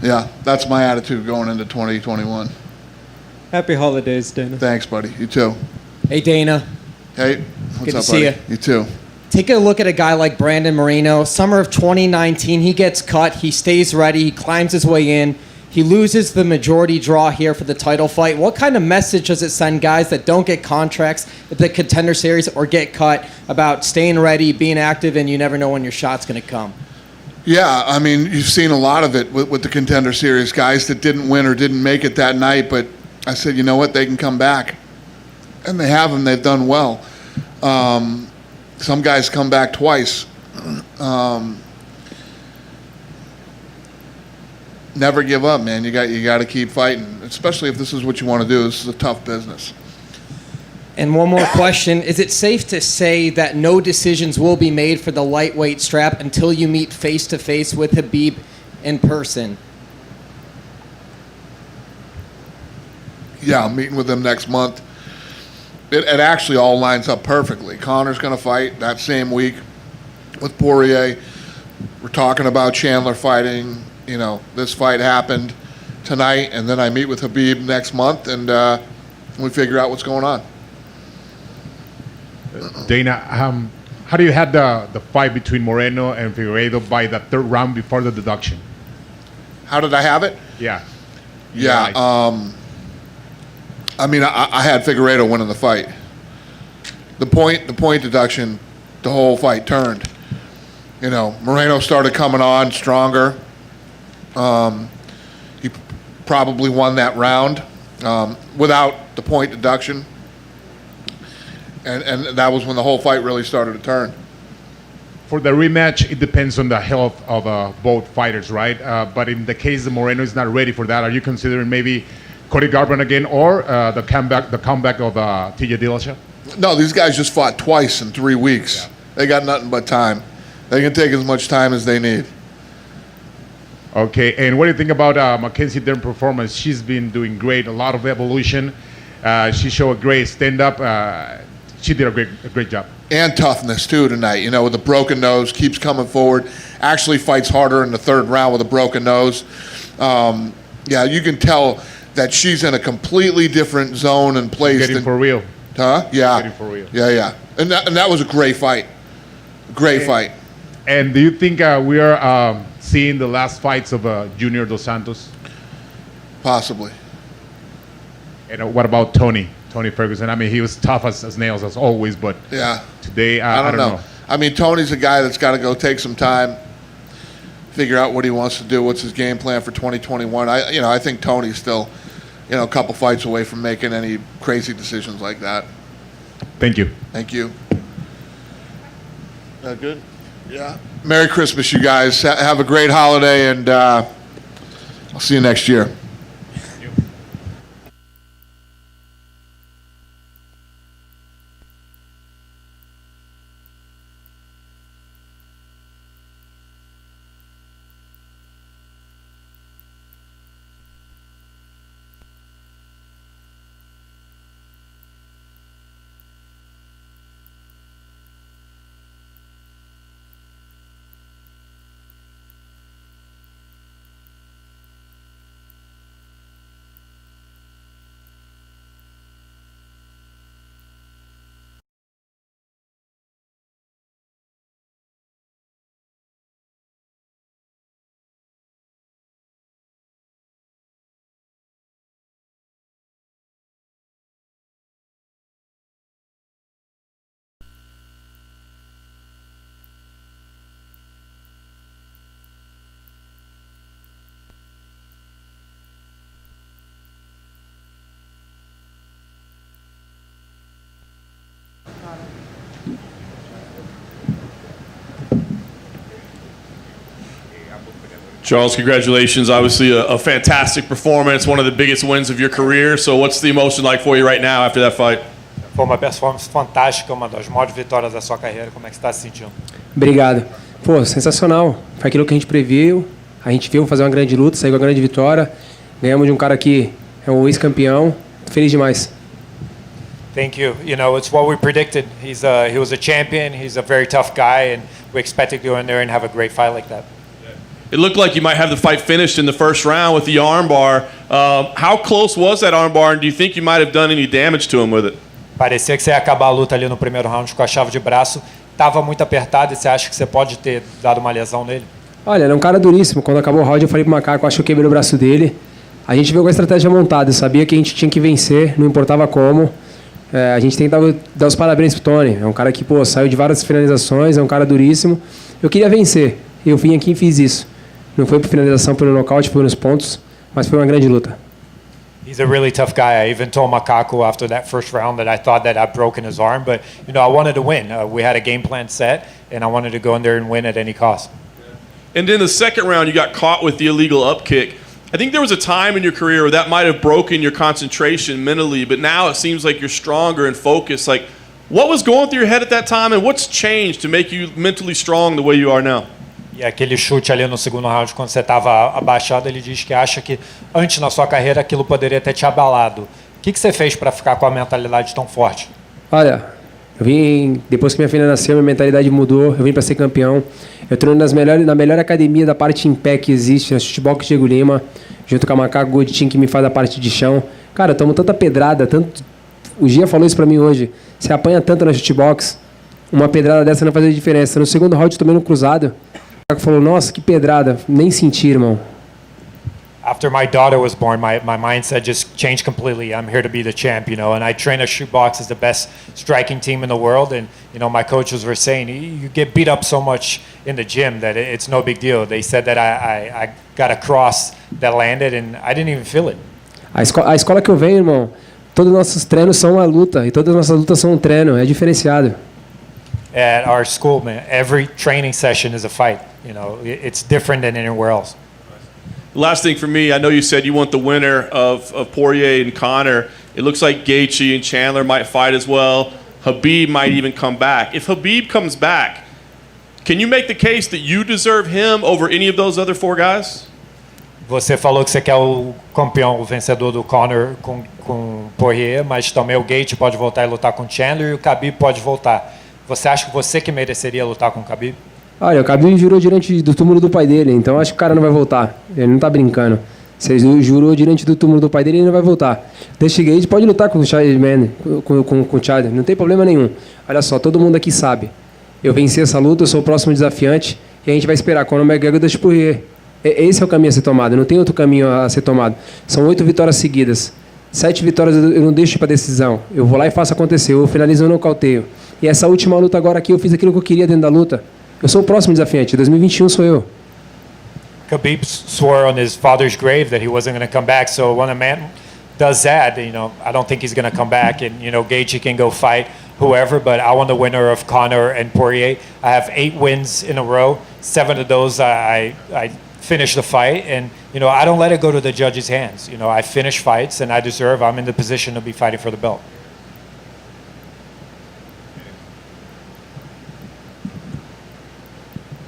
yeah, that's my attitude going into 2021. Happy holidays, Dana. Thanks, buddy. You too. Hey, Dana. Hey, what's Good to up, see buddy? you. You too. Take a look at a guy like Brandon Moreno. Summer of 2019, he gets cut. He stays ready. He climbs his way in. He loses the majority draw here for the title fight. What kind of message does it send guys that don't get contracts at the Contender Series or get cut about staying ready, being active, and you never know when your shot's going to come? Yeah, I mean, you've seen a lot of it with the Contender Series, guys that didn't win or didn't make it that night, but I said, you know what, they can come back. And they have, and they've done well. Some guys come back twice. Never give up, man. You got to keep fighting, especially if this is what you want to do. This is a tough business. And one more question. Is it safe to say that no decisions will be made for the lightweight strap until you meet face-to-face with Khabib in person? Yeah, I'm meeting with him next month. It actually all lines up perfectly. Connor's going to fight that same week with Poirier. We're talking about Chandler fighting. This fight happened tonight, and then I meet with Khabib next month, and we figure out what's going on. Dana, how do you have the fight between Moreno and Figueiredo by the 3rd round before the deduction? How did I have it? Yeah. Yeah. I had Figueiredo winning the fight. The point deduction, the whole fight turned. Moreno started coming on stronger. He probably won that round without the point deduction. And that was when the whole fight really started to turn. For the rematch, it depends on the health of both fighters, right? But in the case that Moreno is not ready for that, are you considering maybe Cody Garbrandt again or the comeback of TJ Dillashaw? No, these guys just fought twice in 3 weeks. Yeah. They got nothing but time. They can take as much time as they need. Okay, and what do you think about Mackenzie Dern performance? She's been doing great, a lot of evolution. She showed a great stand-up. She did a great job. And toughness, too, tonight. With a broken nose, keeps coming forward. Actually fights harder in the 3rd round with a broken nose. Yeah, you can tell that she's in a completely different zone and place. Getting for real. Huh? Yeah. Getting for real. Yeah. And that was a great fight. Great fight. And do you think we are seeing the last fights of Junior Dos Santos? Possibly. And what about Tony Ferguson? I mean, he was tough as nails as always, but yeah, today I don't know. I mean, Tony's a guy that's got to go take some time, figure out what he wants to do, what's his game plan for 2021. I think Tony's still, a couple fights away from making any crazy decisions like that. Thank you. Thank you. Good? Yeah. Merry Christmas, you guys. Have a great holiday, and I'll see you next year. Charles, congratulations. Obviously a fantastic performance, one of the biggest wins of your career. So what's the emotion like for you right now after that fight? Foi uma performance fantástica, uma das maiores vitórias da sua carreira. Como é que você está se sentindo? Obrigado. Pô, sensacional. Foi aquilo que a gente previu. A gente viu fazer uma grande luta, sair com uma grande vitória. Ganhamos de um cara que é um ex-campeão. Feliz demais. Thank you. You know, it's what we predicted. He was a champion. He's a very tough guy, and we expected to go in there and have a great fight like that. It looked like you might have the fight finished in the first round with the armbar. How close was that armbar, and do you think you might have done any damage to him with it? Parecia que você ia acabar a luta ali no primeiro round com a chave de braço. Estava muito apertado e você acha que você pode ter dado uma lesão nele? Olha, ele é um cara duríssimo. Quando acabou o round, eu falei pro Macaco, acho que eu quebrei o braço dele. A gente veio com a estratégia montada. Eu sabia que a gente tinha que vencer, não importava como. A gente tem que dar os parabéns pro Tony. É um cara que, pô, saiu de várias finalizações, é um cara duríssimo. Eu queria vencer. Eu vim aqui e fiz isso. Não foi por finalização, pelo nocaute, foi nos pontos, mas foi uma grande luta. He's a really tough guy. I even told Macaco after that first round that I thought that I'd broken his arm, but you know, I wanted to win. We had a game plan set, and I wanted to go in there and win at any cost. And then the second round, you got caught with the illegal up kick. I think there was a time in your career where that might have broken your concentration mentally, but now it seems like you're stronger and focused. Like, what was going through your head at that time, and what's changed to make you mentally strong the way you are now? E aquele chute ali no segundo round, quando você estava abaixado, ele diz que acha que antes na sua carreira aquilo poderia ter te abalado. O que você fez para ficar com a mentalidade tão forte? Olha, eu vim, depois que minha filha nasceu, minha mentalidade mudou, eu vim para ser campeão. Eu treino na melhor academia da parte em pé que existe, na Chutebox Diego Lima, junto com a Macaco Godinho, que me faz a parte de chão. Cara, tomamos tanta pedrada, tanto... O Gia falou isso para mim hoje. Você apanha tanto na Chutebox, uma pedrada dessa não faz diferença. No segundo round, eu tomei no cruzado. O Macaco falou, nossa, que pedrada. Nem senti, irmão. After my daughter was born, my mindset just changed completely. I'm here to be the champ, you know, and I train at Shootbox as the best striking team in the world. And, you know, my coaches were saying, you get beat up so much in the gym that it's no big deal. They said that I got a cross that landed and I didn't even feel it. A escola que eu venho, irmão, todos os nossos treinos são uma luta e todas as nossas lutas são um treino, é diferenciado. At our school, man, every training session is a fight. You know, it's different than anywhere else. Last thing for me, I know you said you want the winner of Poirier and Conor. It looks like Gaethje and Chandler might fight as well. Khabib might even come back. If Khabib comes back, can you make the case that you deserve him over any of those other four guys? Você falou que você quer o campeão, o vencedor do Conor com Poirier, mas também o Gaethje pode voltar e lutar com Chandler e o Khabib pode voltar. Você acha que você que mereceria lutar com o Khabib? Olha, o Khabib jurou diante do túmulo do pai dele, então acho que o cara não vai voltar. Ele não tá brincando. Se ele jurou diante do túmulo do pai dele, ele não vai voltar. Deixa Gaethje pode lutar com o Chadman, com o Chad, não tem problema nenhum. Olha só, todo mundo aqui sabe. Eu venci essa luta, eu sou o próximo desafiante e a gente vai esperar quando o McGregor deixa Poirier. Esse é o caminho a ser tomado, não tem outro caminho a ser tomado. São 8 vitórias seguidas. 7 vitórias eu não deixo para decisão. Eu vou lá e faço acontecer, eu finalizo no nocauteio. E essa última luta agora aqui, eu fiz aquilo que eu queria dentro da luta. Eu sou o próximo desafiante, 2021 sou eu. Khabib swore on his father's grave that he wasn't going to come back. So when a man does that, you know, I don't think he's going to come back. And you know, Gaethje can go fight whoever, but I want the winner of Conor and Poirier. I have 8 wins in a row. 7 of those I finished the fight, and I don't let it go to the judges' hands. I finish fights, and I'm in the position to be fighting for the belt.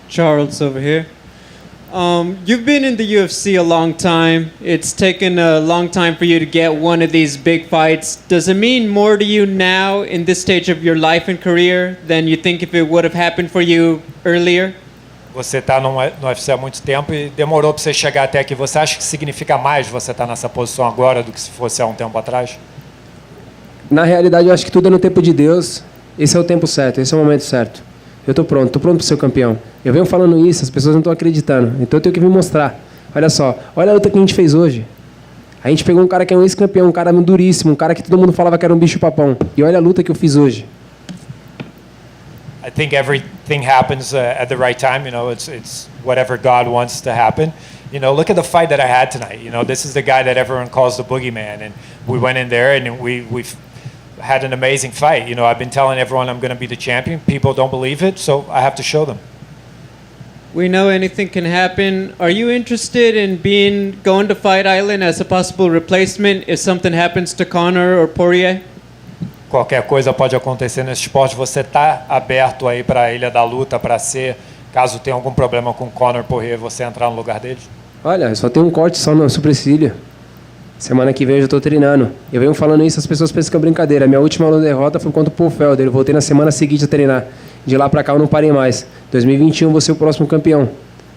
Charles over here. You've been in the UFC a long time. It's taken a long time for you to get one of these big fights. Does it mean more to you now in this stage of your life and career than you think if it would have happened for you earlier? Você está no UFC há muito tempo e demorou para você chegar até aqui. Você acha que significa mais você estar nessa posição agora do que se fosse há um tempo atrás? Na realidade, eu acho que tudo é no tempo de Deus. Esse é o tempo certo, esse é o momento certo. Eu tô pronto para ser campeão. Eu venho falando isso, as pessoas não estão acreditando. Então eu tenho que me mostrar. Olha só, olha a luta que a gente fez hoje. A gente pegou um cara que é um ex-campeão, um cara duríssimo, um cara que todo mundo falava que era um bicho-papão. E olha a luta que eu fiz hoje. I think everything happens at the right time. It's whatever God wants to happen. Look at the fight that I had tonight. This is the guy that everyone calls the boogeyman, and we went in there and we've had an amazing fight. I've been telling everyone I'm going to be the champion. People don't believe it, so I have to show them. We know anything can happen. Are you interested in going to Fight Island as a possible replacement if something happens to Conor or Poirier? Qualquer coisa pode acontecer nesse esporte. Você está aberto aí para a Ilha da Luta para ser, caso tenha algum problema com Conor Poirier, você entrar no lugar deles? Olha, só tem um corte só no supercílio. Semana que vem eu já estou treinando. Eu venho falando isso, as pessoas pensam que é brincadeira. Minha última derrota foi contra o Paul Felder. Eu voltei na semana seguinte a treinar. De lá pra cá eu não parei mais. 2021 vou ser o próximo campeão.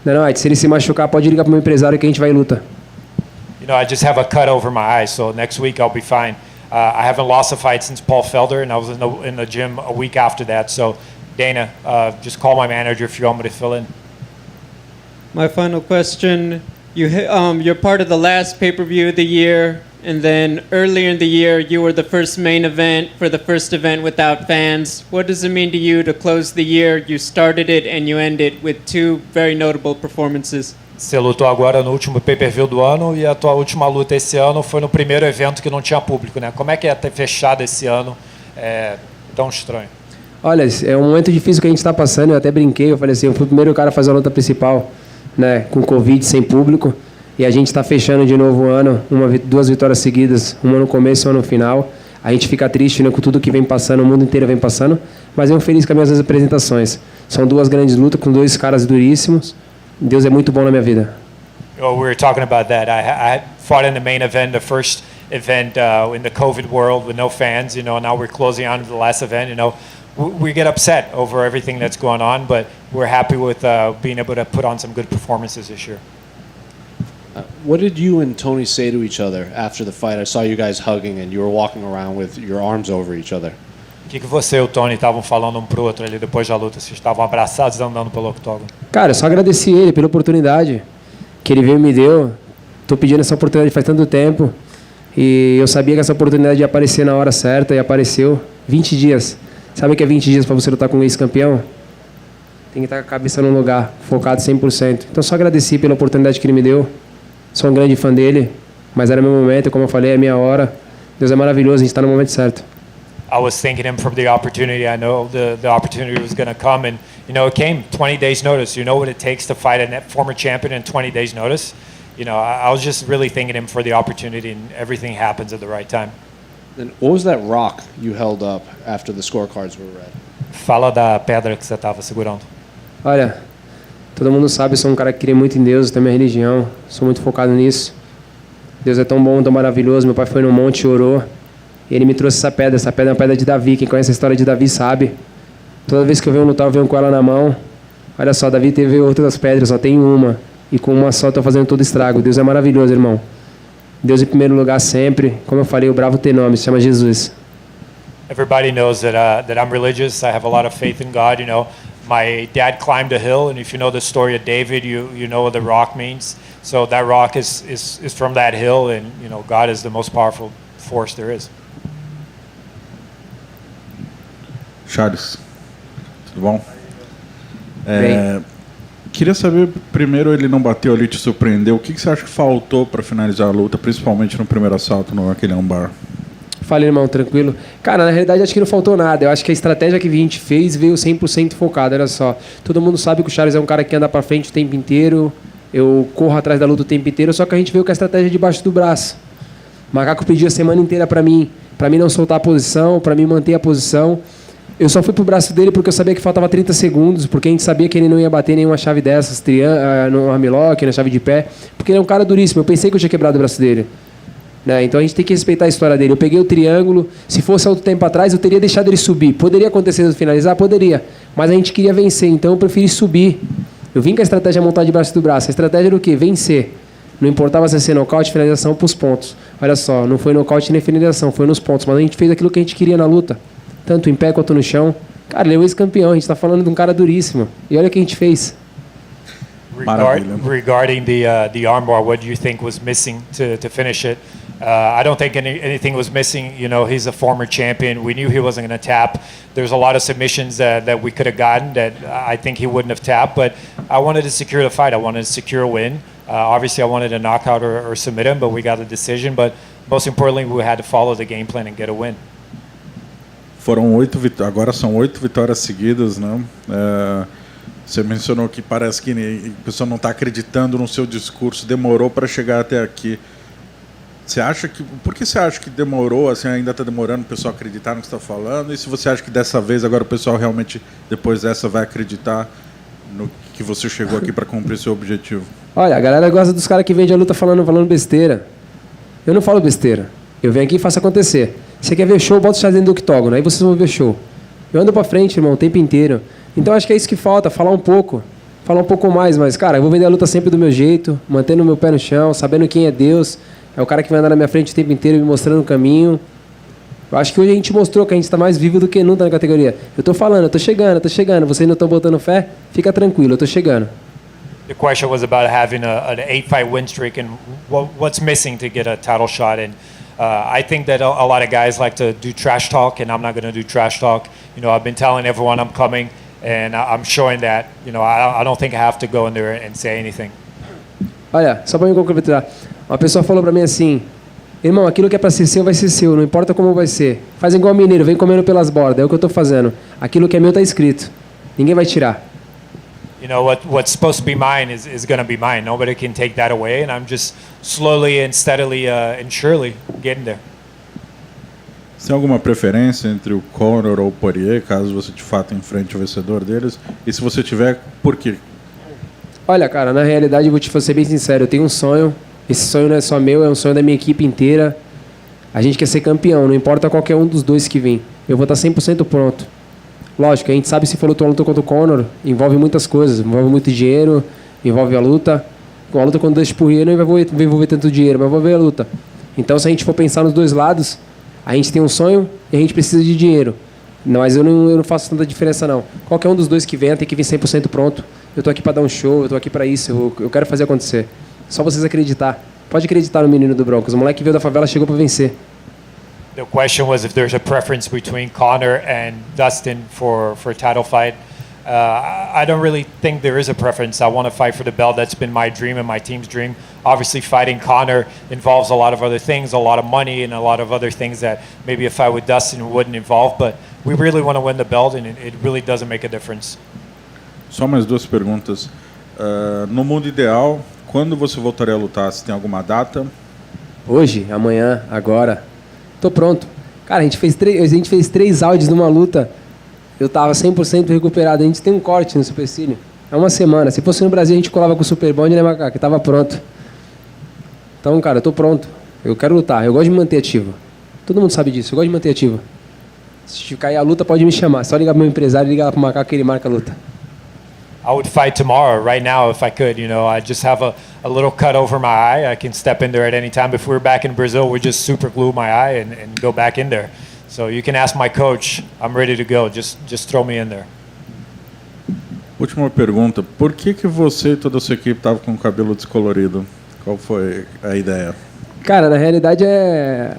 Não, se ele se machucar, pode ligar pro meu empresário que a gente vai em luta. I just have a cut over my eye, so next week I'll be fine. I haven't lost a fight since Paul Felder, and I was in the gym a week after that. So, Dana, just call my manager if you want me to fill in. My final question. You're part of the last pay-per-view of the year, and then earlier in the year, you were the first main event for the first event without fans. What does it mean to you to close the year? You started it and you end it with 2 very notable performances. Você lutou agora no último pay-per-view do ano e a tua última luta esse ano foi no primeiro evento que não tinha público, né? Como é que é ter fechado esse ano tão estranho? Olha, é um momento difícil que a gente está passando. Eu até brinquei, eu falei assim, eu fui o primeiro cara a fazer a luta principal, né, com Covid, sem público, e a gente está fechando de novo o ano, 2 vitórias seguidas, uma no começo e uma no final. A gente fica triste, né, com tudo que vem passando, o mundo inteiro vem passando, mas eu feliz com as minhas apresentações. São 2 grandes lutas com 2 caras duríssimos. Deus é muito bom na minha vida. We were talking about that. I fought in the main event, the first event in the COVID world with no fans. Now we're closing on to the last event. We get upset over everything that's going on, but we're happy with being able to put on some good performances this year. What did you and Tony say to each other after the fight? I saw you guys hugging and you were walking around with your arms over each other. O que você e o Tony estavam falando um pro outro ali depois da luta? Vocês estavam abraçados andando pelo octógono? Cara, eu só agradeci ele pela oportunidade que ele veio e me deu. Tô pedindo essa oportunidade faz tanto tempo e eu sabia que essa oportunidade ia aparecer na hora certa e apareceu. 20 dias. Sabe o que é 20 dias para você lutar com um ex-campeão? Tem que estar com a cabeça no lugar, focado 100%. Então só agradeci pela oportunidade que ele me deu. Sou um grande fã dele, mas era meu momento, como eu falei, é minha hora. Deus é maravilhoso, a gente está no momento certo. I was thanking him for the opportunity. I know the opportunity was going to come, and it came 20 days notice. You know what it takes to fight a former champion in 20 days notice. I was just really thanking him for the opportunity, and everything happens at the right time. Then what was that rock you held up after the scorecards were read? Fala da pedra que você estava segurando. Olha, todo mundo sabe, eu sou um cara que crê muito em Deus, tenho minha religião, sou muito focado nisso. Deus é tão bom, tão maravilhoso. Meu pai foi no monte e orou. E ele me trouxe essa pedra. Essa pedra é uma pedra de Davi. Quem conhece a história de Davi sabe. Toda vez que eu venho lutar, eu venho com ela na mão. Olha só, Davi teve outras pedras, só tem uma. E com uma só estou fazendo todo estrago. Deus é maravilhoso, irmão. Deus em primeiro lugar sempre. Como eu falei, o bravo tem nome, se chama Jesus. Everybody knows that I'm religious. I have a lot of faith in God. My dad climbed a hill, and if you know the story of David, you know what the rock means. So that rock is from that hill, and God is the most powerful force there is. Charles, tudo bom? Queria saber, primeiro, ele não bateu ali, te surpreendeu. O que você acha que faltou para finalizar a luta, principalmente no primeiro assalto, naquele armbar? Falei, irmão, tranquilo. Cara, na realidade acho que não faltou nada. Eu acho que a estratégia que a gente fez veio 100% focada. Olha só, todo mundo sabe que o Charles é um cara que anda pra frente o tempo inteiro. Eu corro atrás da luta o tempo inteiro, só que a gente veio com a estratégia debaixo do braço. O Macaco pediu a semana inteira pra mim não soltar a posição, pra mim manter a posição. Eu só fui pro braço dele porque eu sabia que faltava 30 segundos, porque a gente sabia que ele não ia bater nenhuma chave dessas, no armlock, na chave de pé, porque ele é um cara duríssimo. Eu pensei que eu tinha quebrado o braço dele. Né? Então a gente tem que respeitar a história dele. Eu peguei o triângulo, se fosse outro tempo atrás, eu teria deixado ele subir. Poderia acontecer de finalizar? Poderia. Mas a gente queria vencer, então eu preferi subir. Eu vim com a estratégia montada debaixo do braço. A estratégia era o quê? Vencer. Não importava se ia ser nocaute, finalização para os pontos. Olha só, não foi nocaute nem finalização, foi nos pontos. Mas a gente fez aquilo que a gente queria na luta. Tanto em pé quanto no chão. Cara, ele é o ex-campeão. A gente está falando de um cara duríssimo. E olha o que a gente fez. Regarding the armbar, what do you think was missing to finish it? I don't think anything was missing. You know, he's a former champion. We knew he wasn't going to tap. There's a lot of submissions that we could have gotten that I think he wouldn't have tapped. But I wanted to secure the fight. I wanted to secure a win. Obviously, I wanted a knockout or submit him, but we got a decision. But most importantly, we had to follow the game plan and get a win. Agora são 8 vitórias seguidas, né? Você mencionou que parece que a pessoa não está acreditando no seu discurso, demorou para chegar até aqui. Por que você acha que demorou, assim, ainda está demorando o pessoal acreditar no que você está falando? E se você acha que dessa vez agora o pessoal realmente, depois dessa, vai acreditar no que você chegou aqui para cumprir seu objetivo? Olha, a galera gosta dos caras que vendem a luta falando besteira. Eu não falo besteira. Eu venho aqui e faço acontecer. Você quer ver show, bota o chá dentro do octógono, aí vocês vão ver show. Eu ando pra frente, irmão, o tempo inteiro. Então acho que é isso que falta, falar um pouco mais, mas, cara, eu vou vender a luta sempre do meu jeito, mantendo o meu pé no chão, sabendo quem é Deus, é o cara que vai andar na minha frente o tempo inteiro, me mostrando o caminho. Eu acho que hoje a gente mostrou que a gente está mais vivo do que nunca na categoria. Eu tô falando, eu tô chegando, vocês não estão botando fé? Fica tranquilo, eu tô chegando. The question was about having an 8-fight win streak and what's missing to get a title shot. And I think that a lot of guys like to do trash talk, and I'm not going to do trash talk. You know, I've been telling everyone I'm coming, and I'm showing that. You know, I don't think I have to go in there and say anything. Olha, só para me complementar. Uma pessoa falou para mim assim: irmão, aquilo que é para ser seu vai ser seu, não importa como vai ser. Faz igual mineiro, vem comendo pelas bordas. É o que eu estou fazendo. Aquilo que é meu está escrito. Ninguém vai tirar. You know, what's supposed to be mine is going to be mine. Nobody can take that away, and I'm just slowly and steadily and surely getting there. Você tem alguma preferência entre o Conor ou o Poirier, caso você de fato enfrente o vencedor deles? E se você tiver, por quê? Olha, cara, na realidade, eu vou te ser bem sincero, eu tenho um sonho. Esse sonho não é só meu, é um sonho da minha equipe inteira. A gente quer ser campeão, não importa qualquer um dos dois que vir. Eu vou estar 100% pronto. Lógico, a gente sabe se for lutar contra o Conor, envolve muitas coisas, envolve muito dinheiro, envolve a luta. Com a luta contra o Dustin Poirier não vai envolver tanto dinheiro, mas vai envolver a luta. Então, se a gente for pensar nos dois lados, a gente tem um sonho e a gente precisa de dinheiro. Não, mas eu não faço tanta diferença, não. Qualquer um dos dois que venha tem que vir 100% pronto. Eu tô aqui para dar um show, eu tô aqui para isso, eu quero fazer acontecer. Só vocês acreditar. Pode acreditar no menino do Broncos. O moleque que veio da favela chegou para vencer. The question was if there's a preference between Conor and Dustin for a title fight. I don't really think there is a preference. I want to fight for the belt. That's been my dream and my team's dream. Obviously, fighting Conor involves a lot of other things, a lot of money, and a lot of other things that maybe a fight with Dustin wouldn't involve. But we really want to win the belt, and it really doesn't make a difference. Só mais duas perguntas. No mundo ideal, quando você voltaria a lutar? Você tem alguma data? Hoje, amanhã, agora. Tô pronto. Cara, a gente fez 3 áudios numa luta. Eu tava 100% recuperado. A gente tem um corte no supercílio. É uma semana. Se fosse no Brasil, a gente colava com o Super Bond, né, Macaco? Tava pronto. Então, cara, eu tô pronto. Eu quero lutar. Eu gosto de me manter ativo. Todo mundo sabe disso. Eu gosto de me manter ativo. Se cair a luta, pode me chamar. Só ligar pro meu empresário e ligar lá pro Macaco que ele marca a luta. I would fight tomorrow, right now, if I could. You know, I just have a little cut over my eye. I can step in there at any time. If we were back in Brazil, we just super glue my eye and go back in there. So you can ask my coach. I'm ready to go. Just throw me in there. Última pergunta. Por que você e toda a sua equipe estavam com o cabelo descolorido? Qual foi a ideia? Cara, na realidade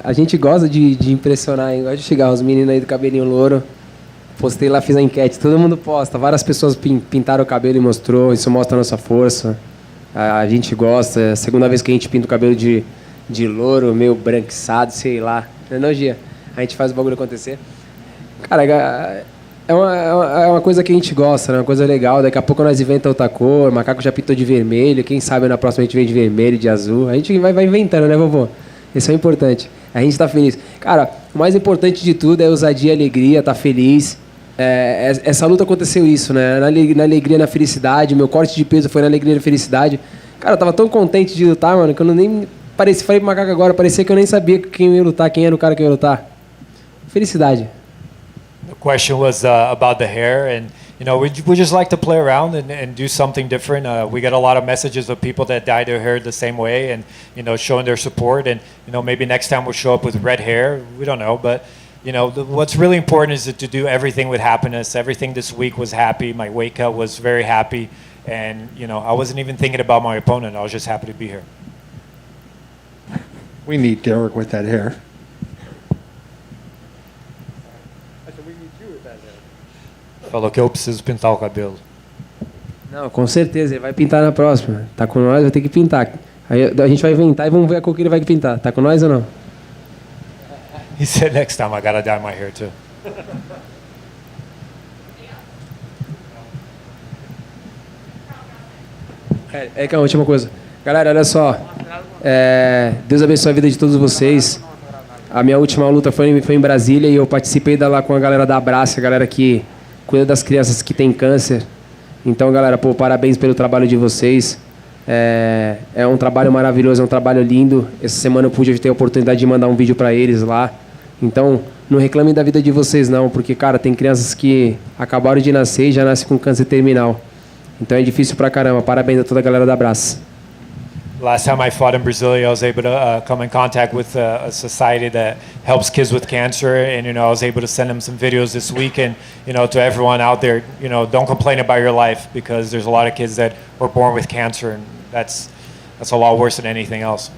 a gente gosta de impressionar, hein? Gosta de chegar os meninos aí do cabelinho louro. Postei lá, fiz a enquete, todo mundo posta. Várias pessoas pintaram o cabelo e mostrou. Isso mostra a nossa força. A gente gosta. É a segunda vez que a gente pinta o cabelo de louro, meio branquiçado, sei lá. Não, Gia? A gente faz o bagulho acontecer. Cara, é uma coisa que a gente gosta, né? Uma coisa legal. Daqui a pouco nós inventamos outra cor, o macaco já pintou de vermelho, quem sabe na próxima a gente vem de vermelho, de azul. A gente vai inventando, né, vovô? Isso é importante. A gente tá feliz. Cara, o mais importante de tudo é ousadia e alegria, tá feliz. Essa luta aconteceu isso, né? Na alegria, na felicidade. Meu corte de peso foi na alegria e na felicidade. Cara, eu tava tão contente de lutar, mano, que eu nem... Falei pro macaco agora, parecia que eu nem sabia quem ia lutar, quem era o cara que ia lutar. Felicidade. The question was about the hair, and we just like to play around and do something different. We get a lot of messages of people that dye their hair the same way, and showing their support. And maybe next time we'll show up with red hair. We don't know, but what's really important is to do everything with happiness. Everything this week was happy. My weight cut was very happy, and I wasn't even thinking about my opponent. I was just happy to be here. We need Derek with that hair. Falou que eu preciso pintar o cabelo. Não, com certeza, ele vai pintar na próxima. Tá com nós, vai ter que pintar. Aí a gente vai inventar e vamos ver a cor que ele vai pintar. Tá com nós ou não? He said next time I gotta dye my hair too. Que é a última coisa. Galera, olha só. Deus abençoe a vida de todos vocês. A minha última luta foi em Brasília e eu participei lá com a galera da Abraça, a galera que cuida das crianças que têm câncer. Então, galera, parabéns pelo trabalho de vocês. É um trabalho maravilhoso, é um trabalho lindo. Essa semana eu pude ter a oportunidade de mandar um vídeo para eles lá. Então, não reclamem da vida de vocês não, porque, cara, tem crianças que acabaram de nascer e já nascem com câncer terminal. Então é difícil pra caramba. Parabéns a toda a galera da Abraça. Last time I fought in Brasilia, I was able to come in contact with a society that helps kids with cancer, and I was able to send them some videos this week. And to everyone out there, don't complain about your life, because there's a lot of kids that were born with cancer, and that's a lot worse than anything else.